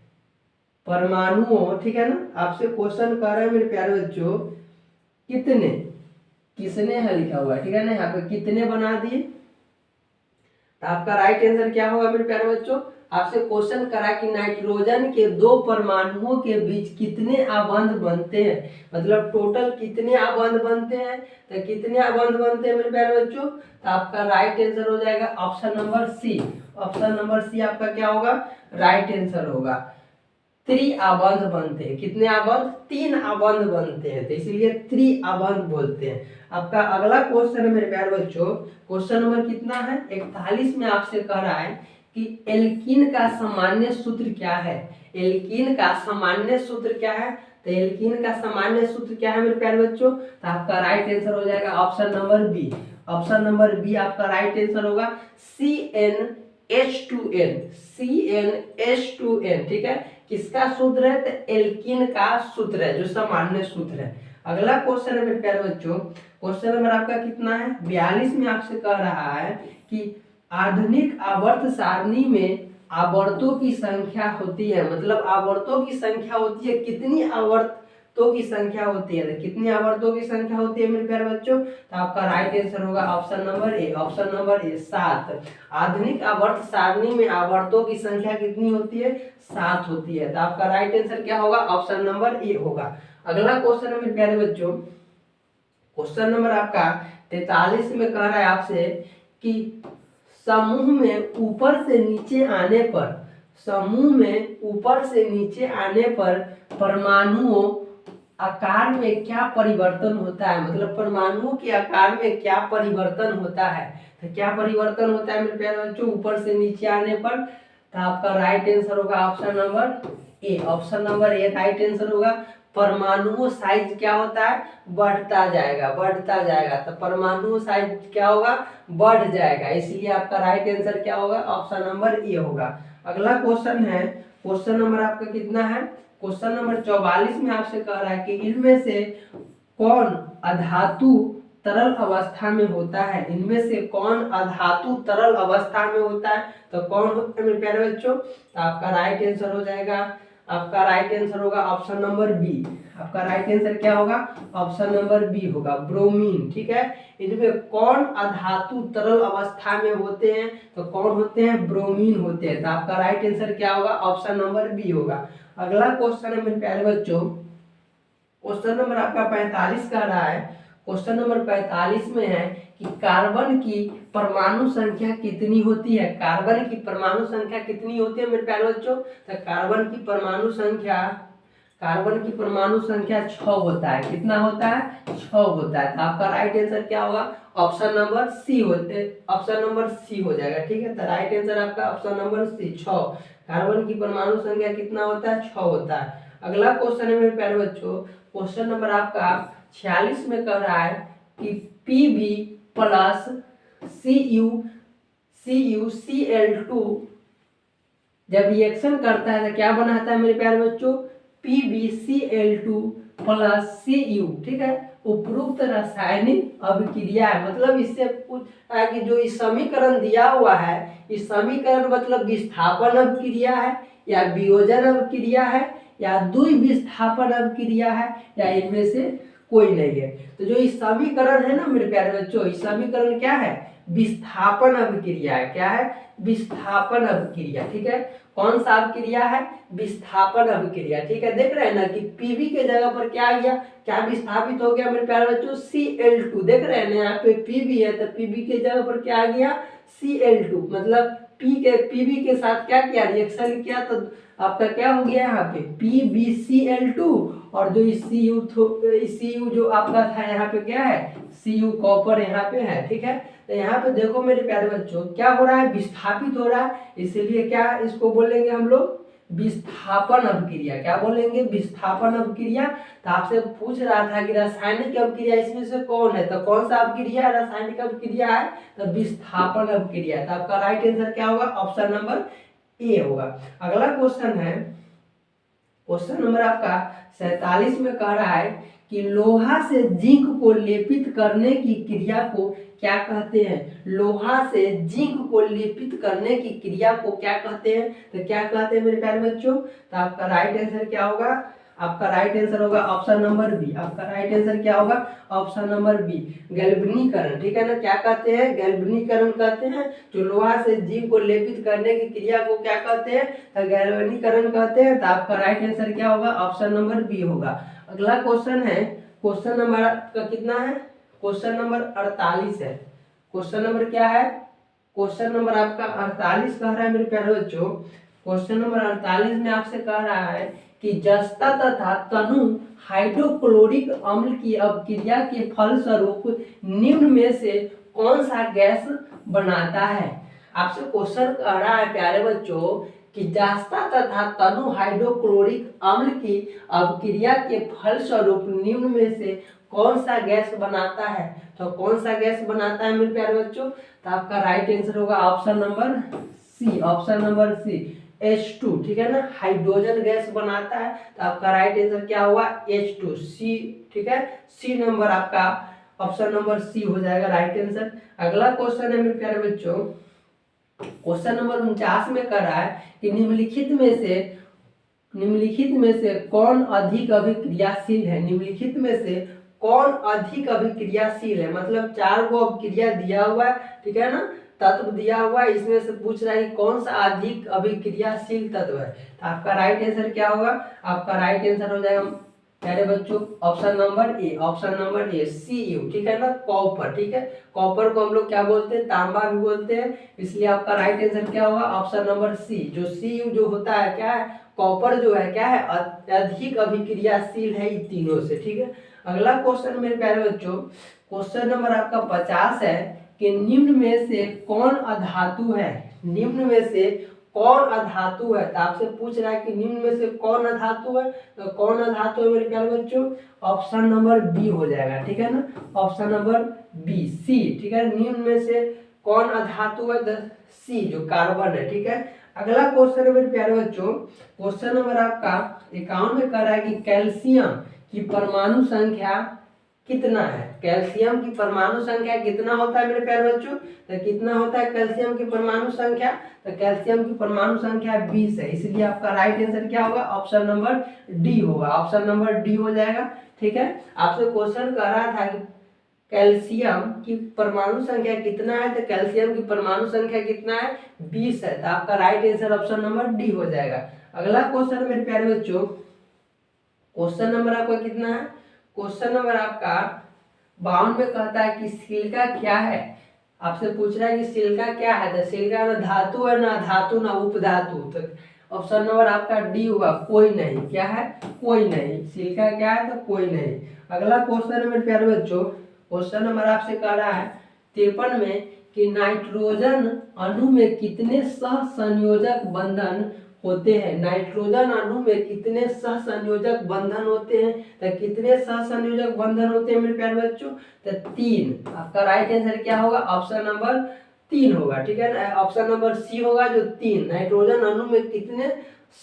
परमाणुओं, ठीक है ना, आपसे क्वेश्चन कर रहे हैं मेरे प्यारे बच्चों कितने, किसने है लिखा हुआ है, ठीक है ना, यहाँ पे कितने बना दिए। तो आपका राइट आंसर क्या होगा मेरे प्यारे बच्चों? आपसे क्वेश्चन करा कि नाइट्रोजन के 2 परमाणुओं के बीच कितने आबंध बनते हैं, मतलब टोटल कितने आबंध बनते हैं। तो कितने आबंध बनते हैं मेरे प्यारे बच्चों? तो आपका राइट आंसर हो जाएगा option number C. Option number C आपका क्या होगा? राइट आंसर होगा। 3 आबंध बनते हैं। कितने आबंध? 3 आबंध बनते हैं, तो इसीलिए 3 आबंध बोलते हैं। आपका अगला क्वेश्चन है मेरे प्यारे बच्चों, क्वेश्चन नंबर कितना है? 41 में आपसे कह रहा है कि एल्कीन का सामान्य सूत्र क्या है? एल्कीन का सामान्य सूत्र क्या है? तो एल्कीन का सामान्य सूत्र क्या है मेरे प्यारे बच्चों? तो आपका राइट आंसर हो जाएगा option number B. Option number B आपका राइट आंसर होगा CnH2n। CnH2n, ठीक है। किसका सूत्र है? तो एल्कीन का सूत्र है, जो सामान्य सूत्र है। अगला क्वेश्चन है मेरे प्यारे बच्चों, क्वेश्चन नंबर आपका कितना है? 42 में आपसे कह रहा है कि आधुनिक आवर्त सारणी में आवर्तों की संख्या होती है, मतलब आवर्तों की संख्या होती है, कितनी आवर्तों की संख्या होती है? कितनी आवर्तों की संख्या होती है मेरे प्यारे बच्चों? तो आपका राइट आंसर होगा option number A. Option number A 7। आधुनिक आवर्त सारणी में आवर्तों की संख्या कितनी होती है? 7 होती है। तो आपका राइट आंसर क्या होगा? ऑप्शन नंबर ए होगा। अगला क्वेश्चन है मेरे प्यारे बच्चों, क्वेश्चन नंबर आपका 43 में कह रहा है आपसे कि समूह में ऊपर से नीचे आने पर, समूह में ऊपर से नीचे आने पर परमाणुओं आकार में क्या परिवर्तन होता है? मतलब परमाणुओं के आकार में क्या परिवर्तन होता है? तो क्या परिवर्तन होता है मेरे प्यारे बच्चों ऊपर से नीचे आने पर? तो आपका राइट आंसर होगा option number A. Option number A right answer होगा। परमाणुओं साइज क्या होता है? बढ़ता जाएगा, बढ़ता जाएगा। तो परमाणु साइज क्या होगा? बढ़ जाएगा, इसलिए आपका राइट आंसर क्या होगा? ऑप्शन नंबर ए होगा। अगला क्वेश्चन है, क्वेश्चन नंबर आपका कितना है? क्वेश्चन नंबर 44 में आपसे कह रहा है कि इनमें से कौन अधातु तरल अवस्था में होता है? इनमें से कौन अधातु तरल अवस्था में होता है? तो कौन होता है मेरे प्यारे बच्चों? तो आपका राइट आंसर हो जाएगा, आपका राइट आंसर होगा ऑप्शन नंबर बी। आपका राइट आंसर क्या होगा? ऑप्शन नंबर बी होगा, ब्रोमीन, ठीक है। इनमें कौन अधातु तरल अवस्था में होते हैं? तो कौन होते हैं? ब्रोमीन होते हैं। तो आपका राइट आंसर क्या होगा? ऑप्शन नंबर बी होगा। अगला क्वेश्चन है मेरे प्यारे बच्चों, क्वेश्चन नंबर आपका 45 का रहा है। क्वेश्चन नंबर 45 में है कि कार्बन की परमाणु संख्या कितनी होती है? कार्बन की परमाणु संख्या कितनी होती है मेरे प्यारे बच्चों? तो कार्बन की परमाणु संख्या, कार्बन की परमाणु संख्या 6 होता है। कितना होता है? 6 होता है। तो आपका राइट आंसर क्या होगा? ऑप्शन नंबर सी होते, ऑप्शन नंबर सी हो जाएगा, ठीक है। तो राइट आंसर आपका ऑप्शन नंबर सी 6। कार्बन की परमाणु संख्या कितना होता है? 6 होता है। अगला क्वेश्चन है मेरे प्यारे बच्चों, क्वेश्चन नंबर आपका 46 में कह रहा है कि Pb प्लस CuCl2 जब रिएक्शन करता है तो क्या बनाता है मेरे प्यारे बच्चों? PbCl2 प्लस Cu, ठीक है। उपरोक्त रासायनिक अभिक्रिया है, मतलब इससे पूछा है कि जो इस समीकरण दिया हुआ है, इस समीकरण मतलब विस्थापन अभिक्रिया है या वियोजन अभिक्रिया है या द्विविस्थापन अभिक्रिया है या इनमें से कोई नहीं है। तो जो इस समीकरण है ना मेरे प्यारे बच्चों, इस समीकरण क्या है? विस्थापन अभिक्रिया है। क्या है? विस्थापन अभिक्रिया, ठीक है। कौन सा अभिक्रिया है? विस्थापन अभिक्रिया, ठीक है। देख रहे हैं ना कि Pb के जगह पर क्या आ गया? क्या विस्थापित हो गया मेरे प्यारे बच्चों? Cl2। देख रहे हैं ना यहाँ पे Pb है तो Pb के जगह पर क्या आ गया? Cl2, मतलब Pb के साथ क्या किया? रिएक्शन किया, तो आपका क्या हो गया यहाँ पे? PbCl2 और जो Cu जो आपका था यहाँ पे क्या है? Cu कॉपर यहाँ पे है, ठीक है। तो यहाँ पे देखो मेरे प्यारे बच्चों क्या हो रहा है? विस्थापित हो रहा है, इसलिए क्या इसको बोलेंगे हम लोग? विस्थापन अभिक्रिया। क्या बोलेंगे? विस्थापन अभिक्रिया। तो आपसे पूछ रहा था कि रासायनिक अभिक्रिया इसमें से कौन है, तो कौन सा अभिक्रिया रासायनिक अभिक्रिया है? तो विस्थापन अभिक्रिया। तो आपका राइट आंसर क्या होगा? ऑप्शन नंबर ए होगा। अगला क्वेश्चन है, क्वेश्चन नंबर आपका 47 में कह रहा है कि लोहा से जिंक को लेपित करने की क्रिया को क्या कहते हैं? लोहा से जिंक को लेपित करने की क्रिया को क्या कहते हैं? तो क्या कहते हैं मेरे प्यारे बच्चों? तो आपका राइट आंसर क्या होगा? आपका राइट आंसर होगा ऑप्शन नंबर बी। आपका राइट आंसर क्या होगा? ऑप्शन नंबर बी, गैल्वेनीकरण, ठीक है ना। क्या कहते हैं? गैल्वेनीकरण कहते हैं। जो लोहा से जिंक को लेपित करने की क्रिया को क्या कहते हैं? तो गैल्वेनीकरण कहते हैं। तो आपका राइट आंसर क्या होगा? ऑप्शन नंबर बी होगा। अगला क्वेश्चन है, क्वेश्चन नंबर का कितना है? क्वेश्चन नंबर 48 है। क्वेश्चन नंबर क्या है? क्वेश्चन नंबर आपका 48 कह रहा है मेरे प्यारे बच्चों, क्वेश्चन नंबर 48 में आपसे कह रहा है कि जस्ता तथा तनु हाइड्रोक्लोरिक अम्ल की अभिक्रिया के फलस्वरूप निम्न में से कौन सा गैस बनाता है? आपसे क्वेश्चन कह रहा है प्यारे बच्चों कि जस्ता तथा तनु हाइड्रोक्लोरिक अम्ल की अभिक्रिया के फलस्वरूप निम्न में से कौन सा गैस बनाता है, तो कौन सा गैस बनाता है मेरे प्यारे बच्चों, तो आपका राइट आंसर होगा option number C, option number C H2, ठीक है ना, हाइड्रोजन गैस बनाता है, तो आपका राइट आंसर क्या हुआ H2 सी, ठीक है, सी नंबर आपका ऑप्शन नंबर सी हो जाएगा राइट आंसर। अगला क्वेश्चन है मेरे प्यारे बच्चों, क्वेश्चन नंबर 49 में कर रहा है कि निम्नलिखित में से कौन अधिक अभिक्रियाशील है, निम्नलिखित में से कौन अधिक अभिक्रियाशील है, मतलब 4 गो अभिक्रिया दिया हुआ है, ठीक है ना, तत्व दिया हुआ है, इसमें से पूछ रहा है कि कौन सा अधिक अभिक्रियाशील तत्व है, तो आपका राइट आंसर क्या होगा, आपका राइट आंसर हो जाएगा प्यारे बच्चों option number A, option number A Cu, ठीक है ना, कॉपर, ठीक है, कॉपर को हम लोग क्या बोलते हैं, तांबा भी बोलते हैं, इसलिए आपका राइट आंसर क्या होगा ऑप्शन नंबर सी, जो Cu जो होता है क्या है, कॉपर जो है क्या है, अधिक अभिक्रियाशील है इन तीनों से, ठीक है। अगला क्वेश्चन मेरे प्यारे बच्चों, क्वेश्चन नंबर आपका 50 है कि निम्न में से कौन अधातु है, निम्न में से कौन अधातु है, तो आपसे पूछ रहा है कि निम्न में से कौन अधातु है, तो कौन अधातु है मेरे प्यारे बच्चों, ऑप्शन नंबर बी हो जाएगा, ठीक है ना, ऑप्शन नंबर बी सी, ठीक है, निम्न में से कौन अधातु है, सी जो कार्बन है, ठीक है। अगला क्वेश्चन है मेरे प्यारे बच्चों, क्वेश्चन नंबर आपका 51 में कह रहा है कि कैल्शियम की परमाणु संख्या कितना है, कैल्शियम की परमाणु संख्या कितना होता है मेरे प्यारे बच्चों, तो कितना होता है कैल्शियम की परमाणु संख्या, तो कैल्शियम की परमाणु संख्या 20 है, इसलिए आपका राइट आंसर क्या होगा ऑप्शन नंबर डी होगा, ऑप्शन नंबर डी हो जाएगा, ठीक है। आपसे क्वेश्चन कर रहा था कि कैल्शियम की परमाणु संख्या कितना है, तो कैल्शियम की परमाणु संख्या कितना है 20 है, तो आपका right answer option number D हो जाएगा। अगला क्वेश्चन मेरे प्यारे बच्चों, क्वेश्चन नंबर आपका कितना है, क्वेश्चन नंबर आपका 52 में कहता है कि सिलिका क्या है, आपसे पूछ रहा है कि सिलिका क्या है, तो सिलिका ना धातु है, ना धातु, ना उपधातु, तो ऑप्शन नंबर आपका डी होगा कोई नहीं, क्या है कोई नहीं, सिलिका क्या है तो कोई नहीं। अगला क्वेश्चन है मेरे प्यारे बच्चों, क्वेश्चन नंबर आपसे कह रहा है 53 में कि नाइट्रोजन अणु में कितने सहसंयोजक बंधन होते हैं, नाइट्रोजन अणु में कितने सहसंयोजक बंधन होते हैं, तो कितने सहसंयोजक बंधन होते हैं मेरे प्यारे बच्चों, तो 3, आपका राइट आंसर क्या होगा ऑप्शन नंबर 3 होगा, ठीक है ना, ऑप्शन नंबर सी होगा जो 3, नाइट्रोजन अणु में कितने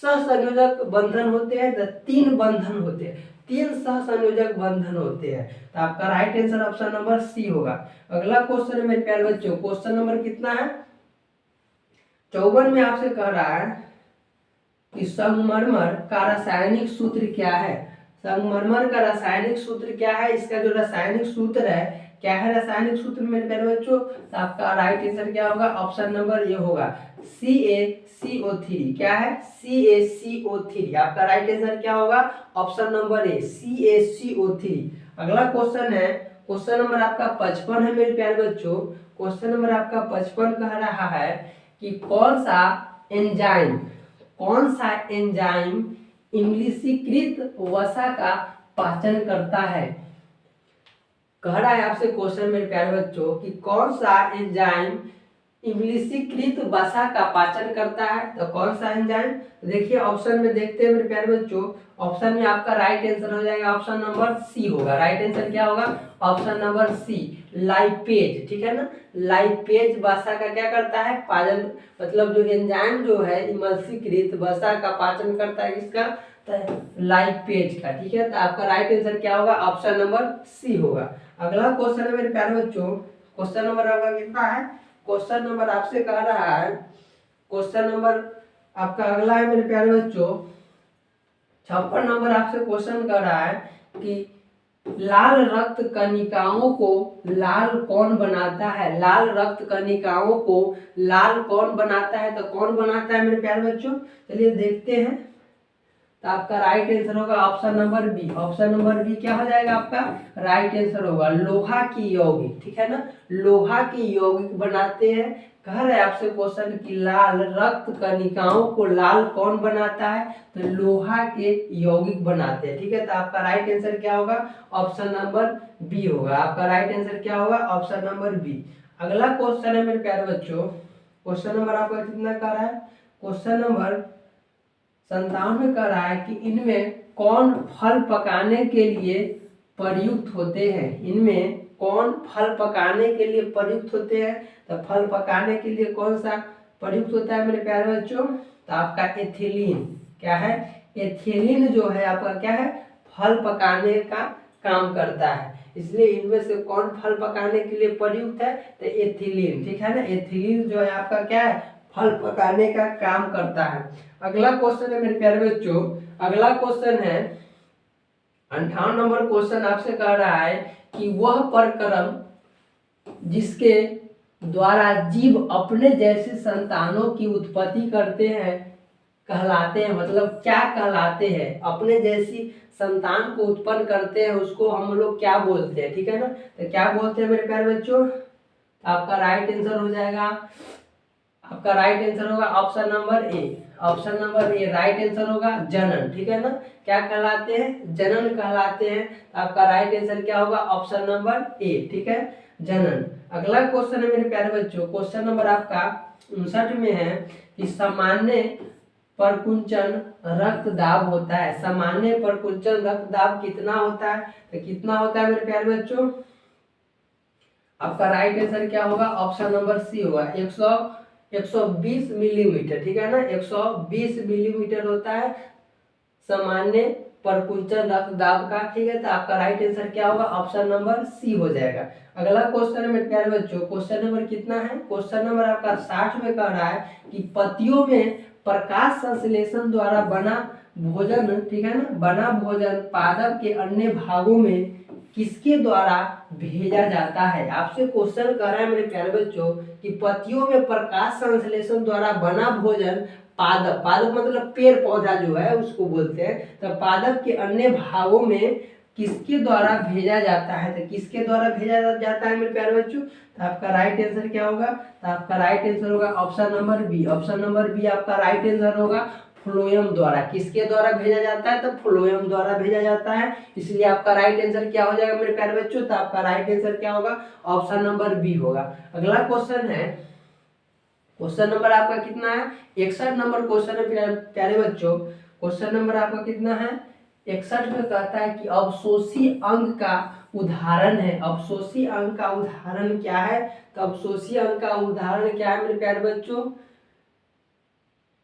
सहसंयोजक बंधन होते हैं, तो 3 बंधन होते हैं, 3 सहसंयोजक बंधन होते हैं, तो आपका right answer option number C होगा। अगला क्वेश्चन है मेरे प्यारे बच्चों, क्वेश्चन नंबर कितना है 54 में आपसे कह रहा है कि संगमरमर का रासायनिक सूत्र क्या है, संगमरमर का रासायनिक सूत्र क्या है, इसका जो रासायनिक सूत्र है क्या है, रासायनिक सूत्र मेरे प्यारे बच्चों, तो आपका राइट आंसर क्या होगा ऑप्शन नंबर ये होगा CaCO3, क्या है CaCO3, आपका राइट आंसर क्या होगा ऑप्शन नंबर ए CaCO3। अगला क्वेश्चन है, क्वेश्चन नंबर आपका 55 है मेरे प्यारे बच्चों, क्वेश्चन नंबर आपका 55 कह रहा है कि कौन सा एंजाइम इम्लिशीकृत वसा का पाचन करता है, कह रहा है आपसे क्वेश्चन मेरे प्यारे बच्चों कि कौन सा एंजाइम इम्लिशीकृत वसा का पाचन करता है, तो कौन सा एंजाइम, देखिए ऑप्शन में देखते हैं मेरे प्यारे बच्चों, ऑप्शन में आपका राइट आंसर हो जाएगा ऑप्शन नंबर सी होगा, राइट आंसर क्या होगा ऑप्शन नंबर सी लाइपेज, ठीक है ना, लाइपेज वसा का क्या करता है पाचन, मतलब जो एंजाइम जो है इमल्सीकृत वसा का पाचन करता है, किसका तो लाइपेज का, ठीक है, तो आपका राइट आंसर क्या होगा ऑप्शन नंबर सी होगा। अगला क्वेश्चन है मेरे प्यारे बच्चों, क्वेश्चन नंबर आपका कितना है, क्वेश्चन नंबर आपसे कह रहा है, क्वेश्चन नंबर आपका अगला है मेरे प्यारे बच्चों 56 नंबर आपसे क्वेश्चन कर रहा है कि लाल रक्त कणिकाओं को लाल कौन बनाता है, लाल रक्त कणिकाओं को लाल कौन बनाता है, तो कौन बनाता है मेरे प्यारे बच्चों, चलिए देखते हैं, तो आपका राइट आंसर होगा option number B, option number B क्या हो जाएगा आपका राइट आंसर होगा लोहा की यौगिक, ठीक है ना, लोहा की यौगिक बनाते हैं। कह रहे हैं आपसे क्वेश्चन कि लाल रक्त कणिकाओं को लाल कौन बनाता है, तो लोहा के यौगिक बनाते हैं, ठीक है, तो आपका राइट आंसर क्या होगा ऑप्शन नंबर बी होगा, आपका राइट आंसर क्या होगा ऑप्शन नंबर बी। अगला क्वेश्चन है मेरे प्यारे बच्चों, क्वेश्चन नंबर आपका कितना कर रहा है, क्वेश्चन नंबर 57 में कह रहा है कि इनमें कौन फल पकाने के लिए प्रयुक्त होते हैं, इनमें कौन फल पकाने के लिए प्रयुक्त होते हैं? तो फल पकाने के लिए कौन सा प्रयुक्त होता है मेरे प्यारे बच्चों? तो आपका एथिलीन। क्या है? एथिलीन जो है आपका क्या है? फल पकाने का काम करता है। इसलिए इनमें से कौन फल पकाने के लिए प्रयुक्त है? तो एथिलीन। ठीक है ना, एथिलीन जो है आपका क्या है? फल पकाने का काम करता है। अगला क्वेश्चन है मेरे प्यारे बच्चों, अगला क्वेश्चन है 58 नंबर क्वेश्चन आपसे कह रहा है कि वह परक्रम जिसके द्वारा जीव अपने जैसे संतानों की उत्पत्ति करते हैं कहलाते हैं। मतलब क्या कहलाते हैं? अपने जैसी संतान को उत्पन्न करते हैं, उसको हम लोग क्या बोलते हैं? ठीक है ना, तो क्या बोलते हैं मेरे प्यारे बच्चों? आपका राइट आंसर हो जाएगा, आपका राइट आंसर होगा option number A. Option number A right answer होगा जनन। ठीक है ना, क्या कहलाते हैं? जनन कहलाते हैं। आपका राइट आंसर क्या होगा? Option number A. ठीक है, जनन। अगला क्वेश्चन है मेरे प्यारे बच्चों, क्वेश्चन नंबर आपका 59 में है कि सामान्य परकुंचन रक्तदाब होता है। सामान्य परकुंचन रक्तदाब कितना होता है? तो कितना होता है मेरे प्यारे बच्चों? आपका राइट आंसर क्या होगा? ऑप्शन नंबर सी होगा 120 मिलीमीटर। ठीक है ना, 120 मिलीमीटर होता है सामान्य परकुंचन रक्तदाब का। ठीक है, तो आपका राइट आंसर क्या होगा? ऑप्शन नंबर सी हो जाएगा। अगला क्वेश्चन है मेरे प्यारे बच्चों, क्वेश्चन नंबर कितना है? क्वेश्चन नंबर आपका 60 में कह रहा है कि पत्तियों में प्रकाश संश्लेषण द्वारा बना भोजन, ठीक है ना, बना भोजन पादप के अन्य भागों में किसके द्वारा भेजा जाता है? आपसे क्वेश्चन कर रहा है मेरे प्यारे बच्चों कि पत्तियों में प्रकाश संश्लेषण द्वारा बना भोजन पादप, पादप मतलब पेड़ पौधा जो है उसको बोलते हैं, तो पादप के अन्य भागों में किसके द्वारा भेजा जाता है? तो किसके द्वारा भेजा जाता है मेरे प्यारे बच्चों? तो आपका राइट आंसर क्या होगा? तो आपका राइट आंसर होगा option number B. Option number B आपका राइट आंसर होगा, फ्लोएम द्वारा। किसके द्वारा भेजा जाता है? तो फ्लोएम द्वारा भेजा जाता है। इसलिए आपका राइट आंसर क्या हो जाएगा मेरे प्यारे बच्चों? तो आपका राइट आंसर क्या होगा? ऑप्शन नंबर बी होगा। अगला क्वेश्चन है, क्वेश्चन नंबर आपका कितना है? 61 नंबर क्वेश्चन है प्यारे बच्चों। क्वेश्चन नंबर आपका कितना है? 61 में कहता है कि अवशोषी अंग का उदाहरण है। अवशोषी अंग का उदाहरण क्या है? तो अवशोषी अंग का उदाहरण क्या है मेरे प्यारे बच्चों?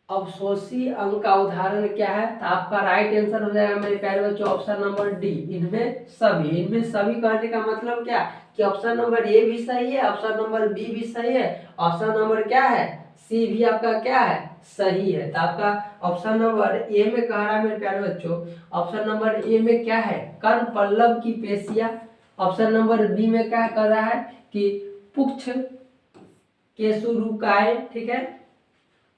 अवशोषी अंग का उदाहरण क्या है? तो आपका राइट आंसर हो जाएगा मेरे प्यारे बच्चों ऑप्शन नंबर डी, इनमें सभी। इनमें सभी कहने का मतलब क्या कि ऑप्शन नंबर ए भी सही है, ऑप्शन नंबर बी भी सही है, ऑप्शन नंबर क्या है? सी भी आपका क्या है? सही है। तो आपका ऑप्शन नंबर ए में कह रहा है मेरे प्यारे बच्चों, ऑप्शन नंबर ए में क्या है? कर्ण पल्लव की पेशियां। ऑप्शन नंबर बी में क्या कर रहा है कि पुच्छ केशुरुकाएं। ठीक है,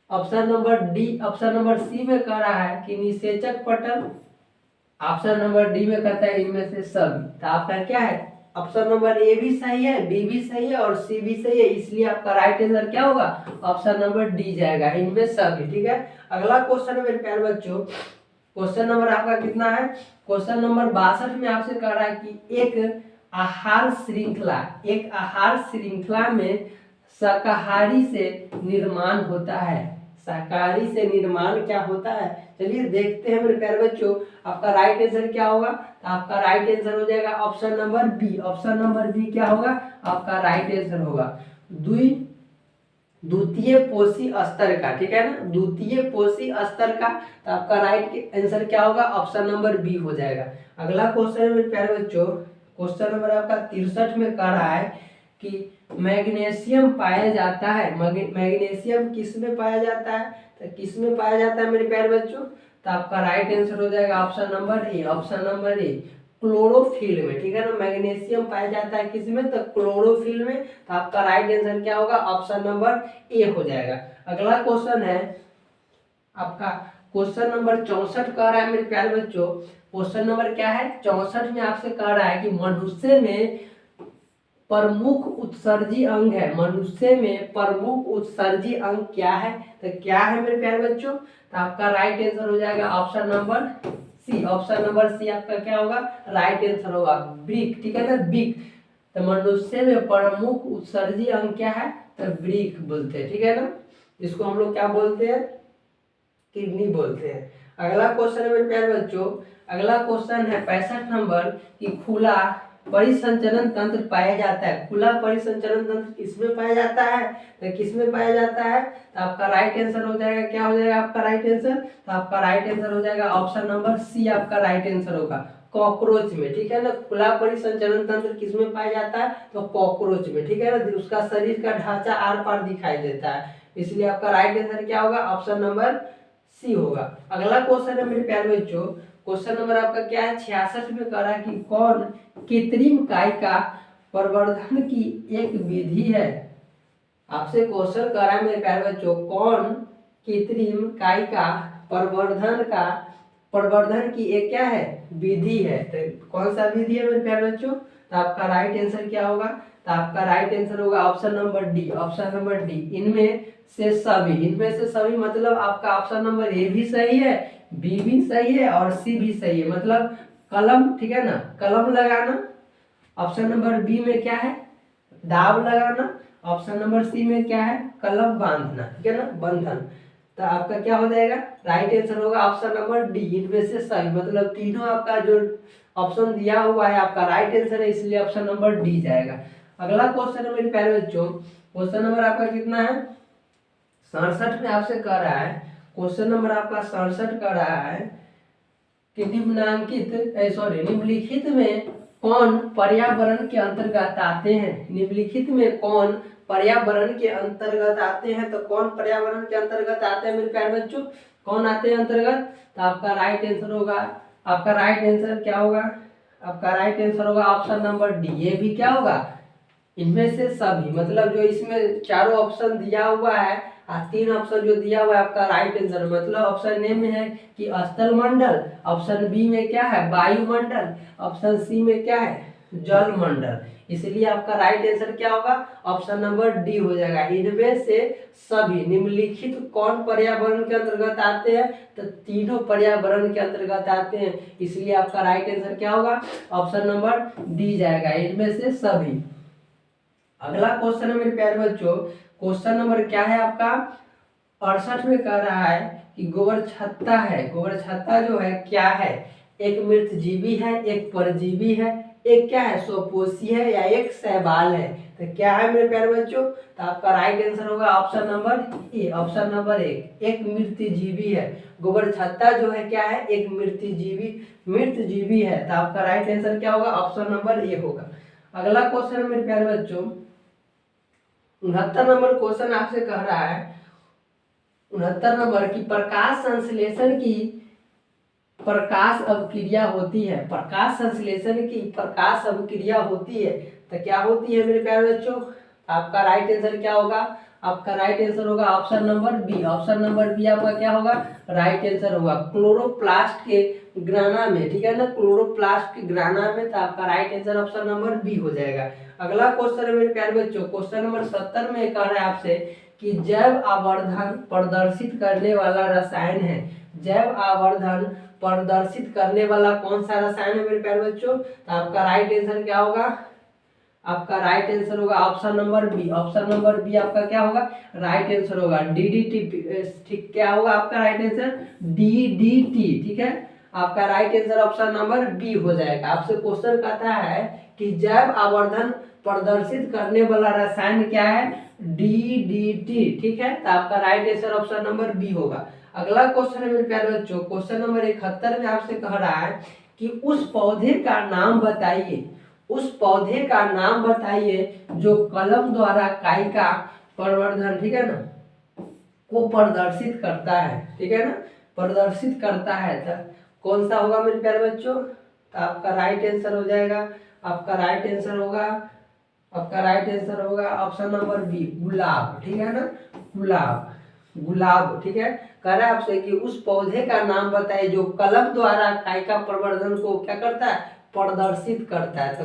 option number D, option number C में कह रहा है कि निषेचक पटल। ऑप्शन नंबर डी में कहता है इनमें से सभी। तो आपका क्या है? ऑप्शन नंबर ए भी सही है, बी भी सही है और सी भी सही है। इसलिए आपका राइट आंसर क्या होगा? ऑप्शन नंबर डी जाएगा, इनमें सभी। ठीक है, अगला क्वेश्चन है मेरे प्यारे बच्चों, क्वेश्चन नंबर आपका कितना है? क्वेश्चन नंबर 62 में आपसे कह रहा है कि एक आहार श्रृंखला, एक आहार श्रृंखला में शाकाहारी से निर्माण होता है। शाकाहारी से निर्माण क्या होता है? चलिए देखते हैं मेरे प्यारे बच्चों, आपका राइट आंसर क्या होगा? तो आपका राइट आंसर हो जाएगा option number B. Option number B क्या होगा? आपका राइट आंसर होगा द्वितीय पोषी स्तर का। ठीक है ना, द्वितीय पोषी स्तर का। तो आपका राइट आंसर क्या होगा? ऑप्शन नंबर बी हो जाएगा। अगला क्वेश्चन है मेरे प्यारे बच्चों, क्वेश्चन नंबर आपका 63 में कह रहा है कि मैग्नीशियम पाया जाता है। मैग्नीशियम किस में पाया जाता है? तो किस में पाया जाता है मेरे प्यारे बच्चों? तो आपका राइट आंसर हो जाएगा option number A. Option number A chlorophyll में। ठीक है ना, मैग्नीशियम पाया जाता है किस में? तो क्लोरोफिल में। तो आपका राइट आंसर क्या होगा? ऑप्शन नंबर ए हो जाएगा। अगला क्वेश्चन है आपका क्वेश्चन नंबर 64 कह रहा है मेरे प्यारे बच्चों, क्वेश्चन नंबर क्या है? 64 में आपसे कह रहा है कि मनुष्य में प्रमुख उत्सर्जी अंग है। मनुष्य में प्रमुख उत्सर्जी अंग क्या है? तो क्या है मेरे प्यारे बच्चों? तो आपका राइट आंसर हो जाएगा option number C. Option number C आपका क्या होगा? राइट आंसर होगा ब्रिक। ठीक है ना, ब्रिक। तो मनुष्य में प्रमुख उत्सर्जी अंग क्या है? तो ब्रिक बोलते हैं। ठीक है ना, इसको हम लोग क्या बोलते हैं? किडनी बोलते हैं। अगला क्वेश्चन है मेरे प्यारे बच्चों, अगला क्वेश्चन है 65 नंबर कि खुला परिसंचरण तंत्र पाया जाता है। खुला परिसंचरण तंत्र किसमें पाया जाता है, तो किसमें पाया जाता है, तो आपका राइट आंसर हो जाएगा, क्या हो जाएगा आपका राइट आंसर, तो आपका राइट आंसर हो जाएगा ऑप्शन नंबर सी आपका राइट आंसर होगा, कॉकरोच में। ठीक है ना, खुला परिसंचरण तंत्र किसमें पाया जाता है, तो कॉकरोच में। ठीक है ना, उसका शरीर का ढांचा आर पार दिखाई देता है, इसलिए आपका राइट आंसर क्या होगा, ऑप्शन नंबर सी होगा। अगला क्वेश्चन है मेरे प्यारे बच्चों, क्वेश्चन नंबर आपका क्या है 66 में कह रहा है कि कौन कृत्रिम कायिका प्रवर्धन की एक विधि है। आपसे क्वेश्चन कर रहा है मेरे प्यारे बच्चों, कौन कृत्रिम कायिका प्रवर्धन की एक क्या है, विधि है। तो कौन सा विधि है मेरे प्यारे बच्चों, तो आपका राइट आंसर क्या होगा, तो आपका राइट आंसर होगा option number D, option number D. इनमें से सभी मतलब आपका ऑप्शन नंबर ए भी सही है, बी भी सही है और सी भी सही है, मतलब कलम, ठीक है ना, कलम लगाना। ऑप्शन नंबर बी में क्या है, दाब लगाना। ऑप्शन नंबर सी में क्या है, कलम बांधना, ठीक है ना, बंधन। तो आपका क्या हो जाएगा, राइट आंसर होगा ऑप्शन नंबर डी, इनमें से सही, मतलब तीनों आपका जो ऑप्शन दिया हुआ है आपका राइट आंसर है, इसलिए ऑप्शन नंबर डी जाएगा। अगला क्वेश्चन है मेरे प्यारे बच्चों, क्वेश्चन नंबर आपका कितना है 67 में आपसे कह रहा है, क्वेश्चन नंबर आपका 67 कह रहा है कि निम्नलिखित में कौन पर्यावरण के अंतर्गत आते हैं। निम्नलिखित में कौन पर्यावरण के अंतर्गत आते हैं, तो कौन पर्यावरण के अंतर्गत आते हैं मेरे प्यारे बच्चों, कौन आते हैं अंतर्गत, तो आपका राइट आंसर होगा, आपका राइट आंसर क्या होगा, आपका राइट आंसर होगा ऑप्शन नंबर डी। ये भी क्या होगा, इनमें से सभी, मतलब जो इसमें चारों ऑप्शन दिया हुआ है, तीन ऑप्शन जो दिया हुआ है आपका राइट आंसर, मतलब ऑप्शन ए में है कि स्थल मंडल, ऑप्शन बी में क्या है वायुमंडल, ऑप्शन सी में क्या है जल मंडल, इसलिए आपका राइट आंसर क्या होगा, ऑप्शन नंबर डी हो जाएगा। इनमें से सभी निम्नलिखित कौन पर्यावरण के अंतर्गत आते हैं, तो तीनों पर्यावरण के अंतर्गत आते हैं, इसलिए आपका राइट आंसर क्या होगा, ऑप्शन नंबर डी जाएगा, इनमें से सभी। अगला क्वेश्चन है मेरे प्यारे बच्चों, क्वेश्चन नंबर क्या है आपका 68 में कह रहा है कि गोबर छत्ता है, गोबर छत्ता जो है क्या है, एक मृत जीवी है, एक परजीवी है, एक क्या है स्वपोषी है, या एक शैवाल है। तो क्या है मेरे प्यारे बच्चों, तो आपका राइट आंसर होगा option number A, option number एक मृत जीवी है। गोबर छत्ता जो है क्या है, एक मृत जीवी है, तो आपका राइट आंसर क्या होगा, ऑप्शन नंबर ए होगा। अगला क्वेश्चन है मेरे प्यारे बच्चों 69 नंबर क्वेश्चन आपसे कह रहा है, 69 नंबर की प्रकाश संश्लेषण की प्रकाश अवक्रिया होती है, प्रकाश संश्लेषण की प्रकाश अवक्रिया होती है, तो क्या होती है मेरे प्यारे बच्चों, आपका राइट आंसर क्या होगा, आपका राइट आंसर होगा option number B, option number B आपका क्या होगा, राइट आंसर होगा क्लोरोप्लास्ट के ग्राना में, ठीक है ना, क्लोरोप्लास्ट के ग्राना में, तो आपका right answer option number B हो जाएगा। अगला क्वेश्चन है मेरे प्यारे बच्चों, क्वेश्चन नंबर 70 में कह रहा है आपसे कि जैव आवर्धन प्रदर्शित करने वाला रसायन है, जैव आवर्धन प्रदर्शित करने वाला कौन सा रसायन है मेरे प्यारे बच्चों, तो आपका राइट आंसर क्या होगा, आपका राइट आंसर होगा option number B, option number B आपका क्या होगा, राइट आंसर होगा डीडीटी, ठीक, क्या होगा आपका राइट आंसर डीडीटी, ठीक है, आपका right answer option number B हो जाएगा। आपसे क्वेश्चन कहता है कि जैव आवर्धन प्रदर्शित करने वाला रसायन क्या है, डीडीटी, ठीक है, तो आपका right answer option number B होगा। अगला क्वेश्चन है मेरे प्यारे बच्चों, क्वेश्चन नंबर 71 में आपसे कह रहा है कि उस पौधे का नाम बताइए, उस पौधे का नाम बताइए जो कलम द्वारा कायिका प्रवर्धन, ठीक है ना, को प्रदर्शित करता है, ठीक है ना, प्रदर्शित करता है, तो कौन सा होगा मेरे प्यारे बच्चों, तो आपका राइट आंसर हो जाएगा, आपका राइट आंसर होगा, आपका राइट आंसर होगा ऑप्शन नंबर बी गुलाब, ठीक है ना, गुलाब, ठीक है। कह रहा है आपसे कि उस पौधे का नाम बताइए जो कलम द्वारा कायिका प्रवर्धन को क्या करता है, प्रदर्शित करता है, तो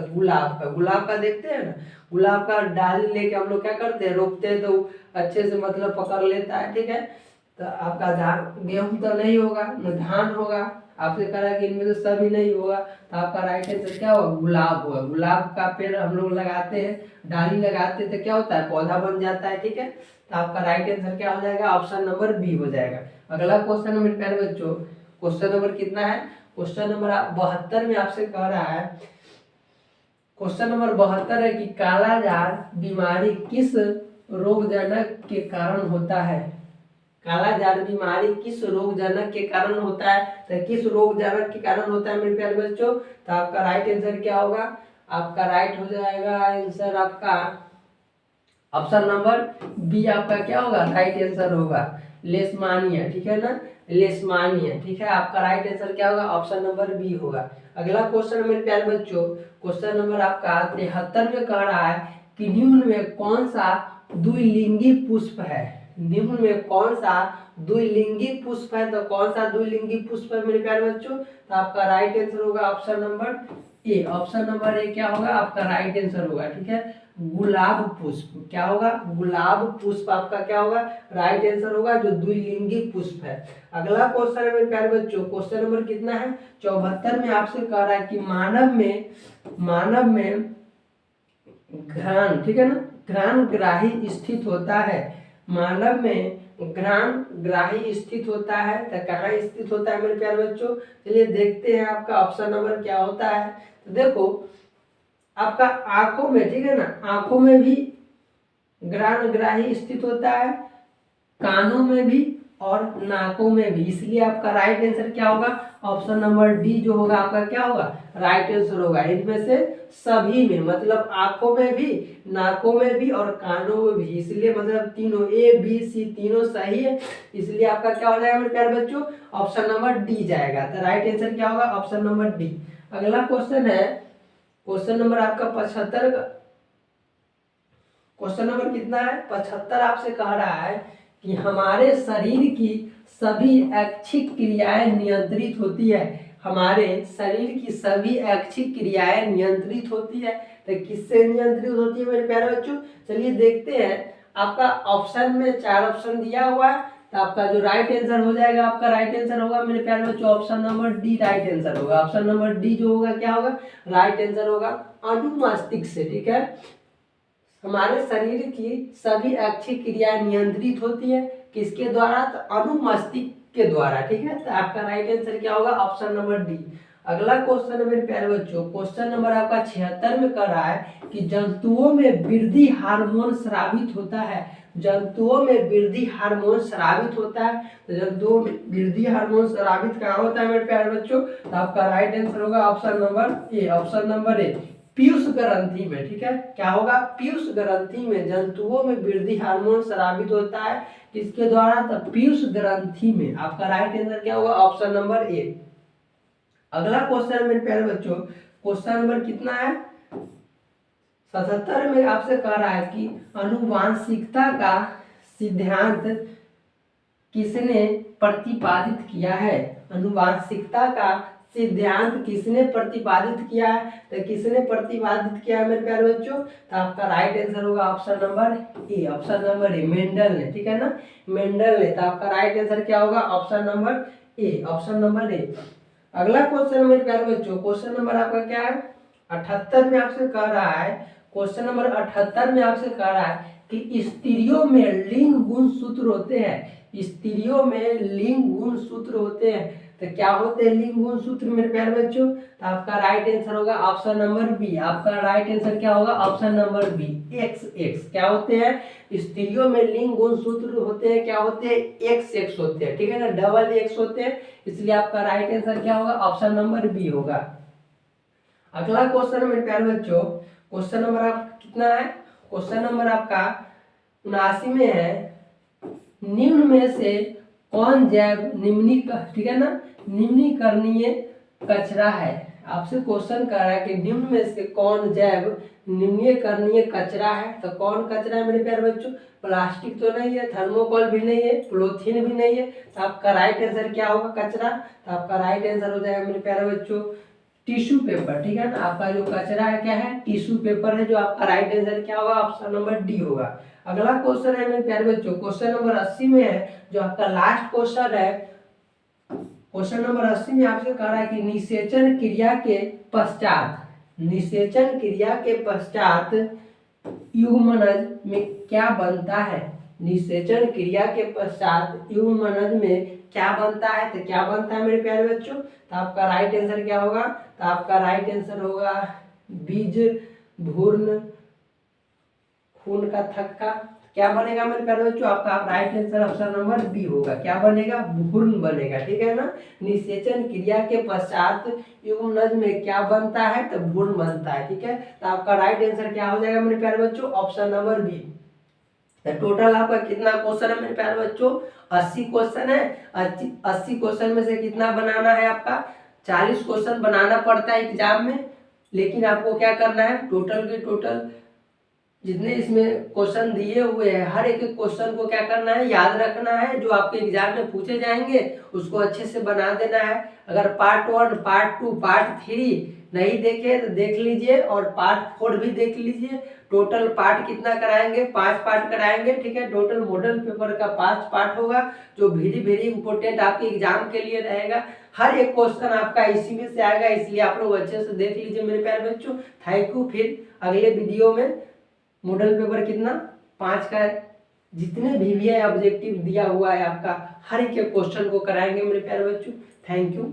गुलाब का देखते हैं ना, गुलाब का डाली लेके हम लोग क्या करते हैं, रोपते हैं, तो अच्छे से मतलब पकड़ लेता है, ठीक है। तो आपका धान गेहूं तो नहीं होगा, न धान होगा, आपसे कह रहा है कि इनमें तो सभी नहीं होगा, तो आपका राइट आंसर क्या होगा, गुलाब होगा। गुलाब का पेड़ हम लोग लगाते हैं, डाली लगाते हैं, तो क्या होता है, पौधा बन जाता है, ठीक है, तो आपका राइट आंसर क्या हो जाएगा, ऑप्शन नंबर बी हो जाएगा। अगला क्वेश्चन मेरे प्यारे बच्चों, क्वेश्चन नंबर कितना है, क्वेश्चन नंबर 72 में आपसे कह रहा है, क्वेश्चन नंबर 72 है कि कालाजार बीमारी किस रोगजनक के कारण होता है। कालाजार बीमारी किस रोगजनक के कारण होता है, तो किस रोगजनक के कारण होता है मेरे प्यारे बच्चों, तो आपका राइट आंसर क्या होगा, आपका राइट हो जाएगा आंसर आपका ऑप्शन नंबर बी, आपका क्या होगा राइट आंसर होगा लेशमानिया, ठीक है ना, लेशमानिया, ठीक है, आपका राइट आंसर क्या होगा ऑप्शन नंबर बी होगा। अगला क्वेश्चन मेरे प्यारे बच्चों, क्वेश्चन नंबर आपका 73 में कह रहा है कि निम्न में कौन सा द्विलिंगी पुष्प है, निम्न में कौन सा द्विलिंगी पुष्प है, तो कौन सा द्विलिंगी पुष्प है मेरे प्यारे बच्चों, तो आपका राइट आंसर होगा option number A, option number A क्या होगा आपका राइट आंसर होगा, ठीक है, गुलाब पुष्प, क्या होगा गुलाब पुष्प आपका क्या होगा राइट आंसर होगा, जो द्विलिंगी पुष्प है। अगला क्वेश्चन है मेरे प्यारे बच्चों, क्वेश्चन नंबर कितना है 74 में आपसे कह रहा है कि मानव में घ्राण, ठीक है ना, घ्राण ग्राही स्थित होता है, मानव में घ्राण ग्राही स्थित होता है, तो कहाँ स्थित होता है मेरे प्यारे बच्चों, चलिए देखते हैं आपका ऑप्शन नंबर क्या होता है। तो देखो आपका आंखों में, ठीक है ना, आंखों में भी घ्राण ग्राही स्थित होता है, कानों में भी और नाकों में भी, इसलिए आपका राइट आंसर क्या होगा ऑप्शन नंबर डी जो होगा आपका क्या होगा राइट आंसर होगा। इनमें से सभी में, मतलब आंखों में भी, नाकों में भी और कानों में भी, इसलिए मतलब तीनों ए बी सी तीनों सही है, इसलिए आपका क्या हो जाएगा मेरे प्यारे बच्चों ऑप्शन नंबर डी जाएगा। तो राइट आंसर क्या होगा ऑप्शन नंबर डी। अगला क्वेश्चन है क्वेश्चन नंबर आपका 75, क्वेश्चन नंबर कितना है 75, आपसे कह रहा है कि हमारे शरीर की सभी ऐच्छिक क्रियाएं नियंत्रित होती है, हमारे शरीर की सभी ऐच्छिक क्रियाएं नियंत्रित होती है, तो किससे नियंत्रित होती है मेरे प्यारे बच्चों, चलिए देखते हैं। आपका ऑप्शन में 4 ऑप्शन दिया हुआ है, तो आपका जो राइट आंसर हो जाएगा, आपका राइट आंसर होगा मेरे प्यारे बच्चों option number D right answer होगा। ऑप्शन नंबर डी जो होगा क्या होगा राइट आंसर होगा अनुमस्तिष्क से, ठीक है, हमारे शरीर की सभी ऐच्छिक क्रियाएं नियंत्रित होती है किसके द्वारा, तो अनुमस्तिष्क के द्वारा, ठीक है, तो आपका राइट आंसर क्या होगा ऑप्शन नंबर डी। अगला क्वेश्चन है मेरे प्यारे बच्चों, क्वेश्चन नंबर आपका 76 में कर रहा है कि जंतुओं में वृद्धि हार्मोन स्रावित होता है, जंतुओं में वृद्धि हार्मोन स्रावित होता है, तो जंतुओं में वृद्धि हार्मोन स्रावित कहाँ होता है मेरे प्यारे बच्चों, तो आपका राइट आंसर होगा option number A, option number A Piyush ग्रंथि में, ठीक है, क्या होगा पीयूष ग्रंथि में जंतुओं में वृद्धि हार्मोन स्रावित होता है किसके द्वारा, तो पीयूष ग्रंथि में, आपका राइट आंसर क्या होगा ऑप्शन नंबर ए। अगला क्वेश्चन मेरे प्यारे बच्चों, क्वेश्चन नंबर कितना है 77 में आपसे कह रहा है कि आनुवांशिकता का सिद्धांत किसने प्रतिपादित किया है, आनुवांशिकता का सिद्धांत किसने प्रतिपादित किया है, तो किसने प्रतिपादित किया है मेरे प्यारे बच्चों, तो आपका राइट आंसर होगा option number A, option number A Mendel ने, ठीक है ना, मेंडल ने, तो आपका राइट आंसर क्या होगा option number A, option number A. अगला क्वेश्चन मेरे प्यारे बच्चों, क्वेश्चन नंबर आपका क्या है 78 में आपसे कह रहा है, क्वेश्चन नंबर 78 में आपसे कह रहा है कि स्त्रियों में लिंग गुण सूत्र होते हैं, स्त्रियों में लिंग गुण सूत्र होते हैं, तो क्या होते हैं लिंग गुण सूत्र मेरे प्यारे बच्चों, तो आपका राइट आंसर होगा ऑप्शन नंबर बी, आपका राइट आंसर क्या होगा option number B X X, क्या होते हैं स्त्रियों में लिंग गुण सूत्र होते हैं, क्या होते हैं एक्स एक्स होते हैं, ठीक है ना, डबल एक्स होते हैं, इसलिए आपका राइट आंसर क्या होगा ऑप्शन नंबर बी होगा। अगला क्वेश्चन मेरे प्यारे बच्चों, क्वेश्चन नंबर आपका कितना है, क्वेश्चन नंबर आपका 79 में है, निम्न में से कौन जैव ठीक है ना निम्नीकरणीय कचरा है, आपसे क्वेश्चन कर रहा है कि निम्न में से कौन जैव निम्नीकरणीय कचरा है, तो कौन कचरा है मेरे प्यारे बच्चों, प्लास्टिक तो नहीं है, थर्मोकोल भी नहीं है, पॉलीथीन भी नहीं है, तो आपका राइट आंसर क्या होगा कचरा, तो आपका राइट आंसर हो जाएगा मेरे प्यारे बच्चों टिश्यू पेपर, ठीक है ना, आपका जो कचरा है क्या है टिश्यू पेपर है, जो आपका राइट आंसर क्या होगा ऑप्शन नंबर डी होगा। अगला क्वेश्चन है मेरे प्यारे बच्चों, क्वेश्चन नंबर 80 में है, जो आपका लास्ट क्वेश्चन है, क्वेश्चन नंबर 80 में आपसे कह रहा है कि निषेचन क्रिया के पश्चात, निषेचन क्रिया के पश्चात युग्मनज में क्या बनता है, निषेचन क्रिया के पश्चात युग्मनज में क्या बनता है, तो क्या बनता है मेरे प्यारे बच्चों, तो आपका राइट आंसर क्या होगा, तो आपका राइट आंसर होगा बीज भ्रूण खून का थक्का। क्या बनेगा मेरे प्यारे बच्चों, आपका right answer option number B होगा। क्या बनेगा, भ्रूण बनेगा, ठीक है ना। निषेचन क्रिया के पश्चात युग्मनज में क्या बनता है, तो भ्रूण बनता है, ठीक है। तो आपका राइट आंसर क्या हो जाएगा मेरे प्यारे बच्चों, ऑप्शन नंबर बी। तो टोटल आपका कितना क्वेश्चन है मेरे प्यारे बच्चों, 80 क्वेश्चन है। 80 क्वेश्चन में से कितना बनाना है आपका, 40 क्वेश्चन बनाना पड़ता है एग्जाम में। लेकिन आपको क्या करना है, टोटल के टोटल जितने इसमें क्वेश्चन दिए हुए हैं हर एक क्वेश्चन को क्या करना है, याद रखना है। जो आपके एग्जाम में पूछे जाएंगे उसको अच्छे से बना देना है। अगर पार्ट 1, पार्ट 2, पार्ट 3 नहीं देखे तो देख लीजिए, और पार्ट 4 भी देख लीजिए। टोटल पार्ट कितना कराएंगे, 5 पार्ट कराएंगे, ठीक है। टोटल मॉडल पेपर का 5 पार्ट होगा, जो वेरी वेरी इंपॉर्टेंट आपके एग्जाम के लिए रहेगा। हर एक क्वेश्चन आपका इसी में से आएगा, इसलिए आप लोग अच्छे से देख लीजिए मेरे प्यारे बच्चों। Thank you. फिर अगले वीडियो में मॉडल पेपर कितना 5 का जितने भी है ऑब्जेक्टिव दिया हुआ है आपका, हर एक क्वेश्चन को कराएंगे मेरे प्यारे बच्चों। Thank you.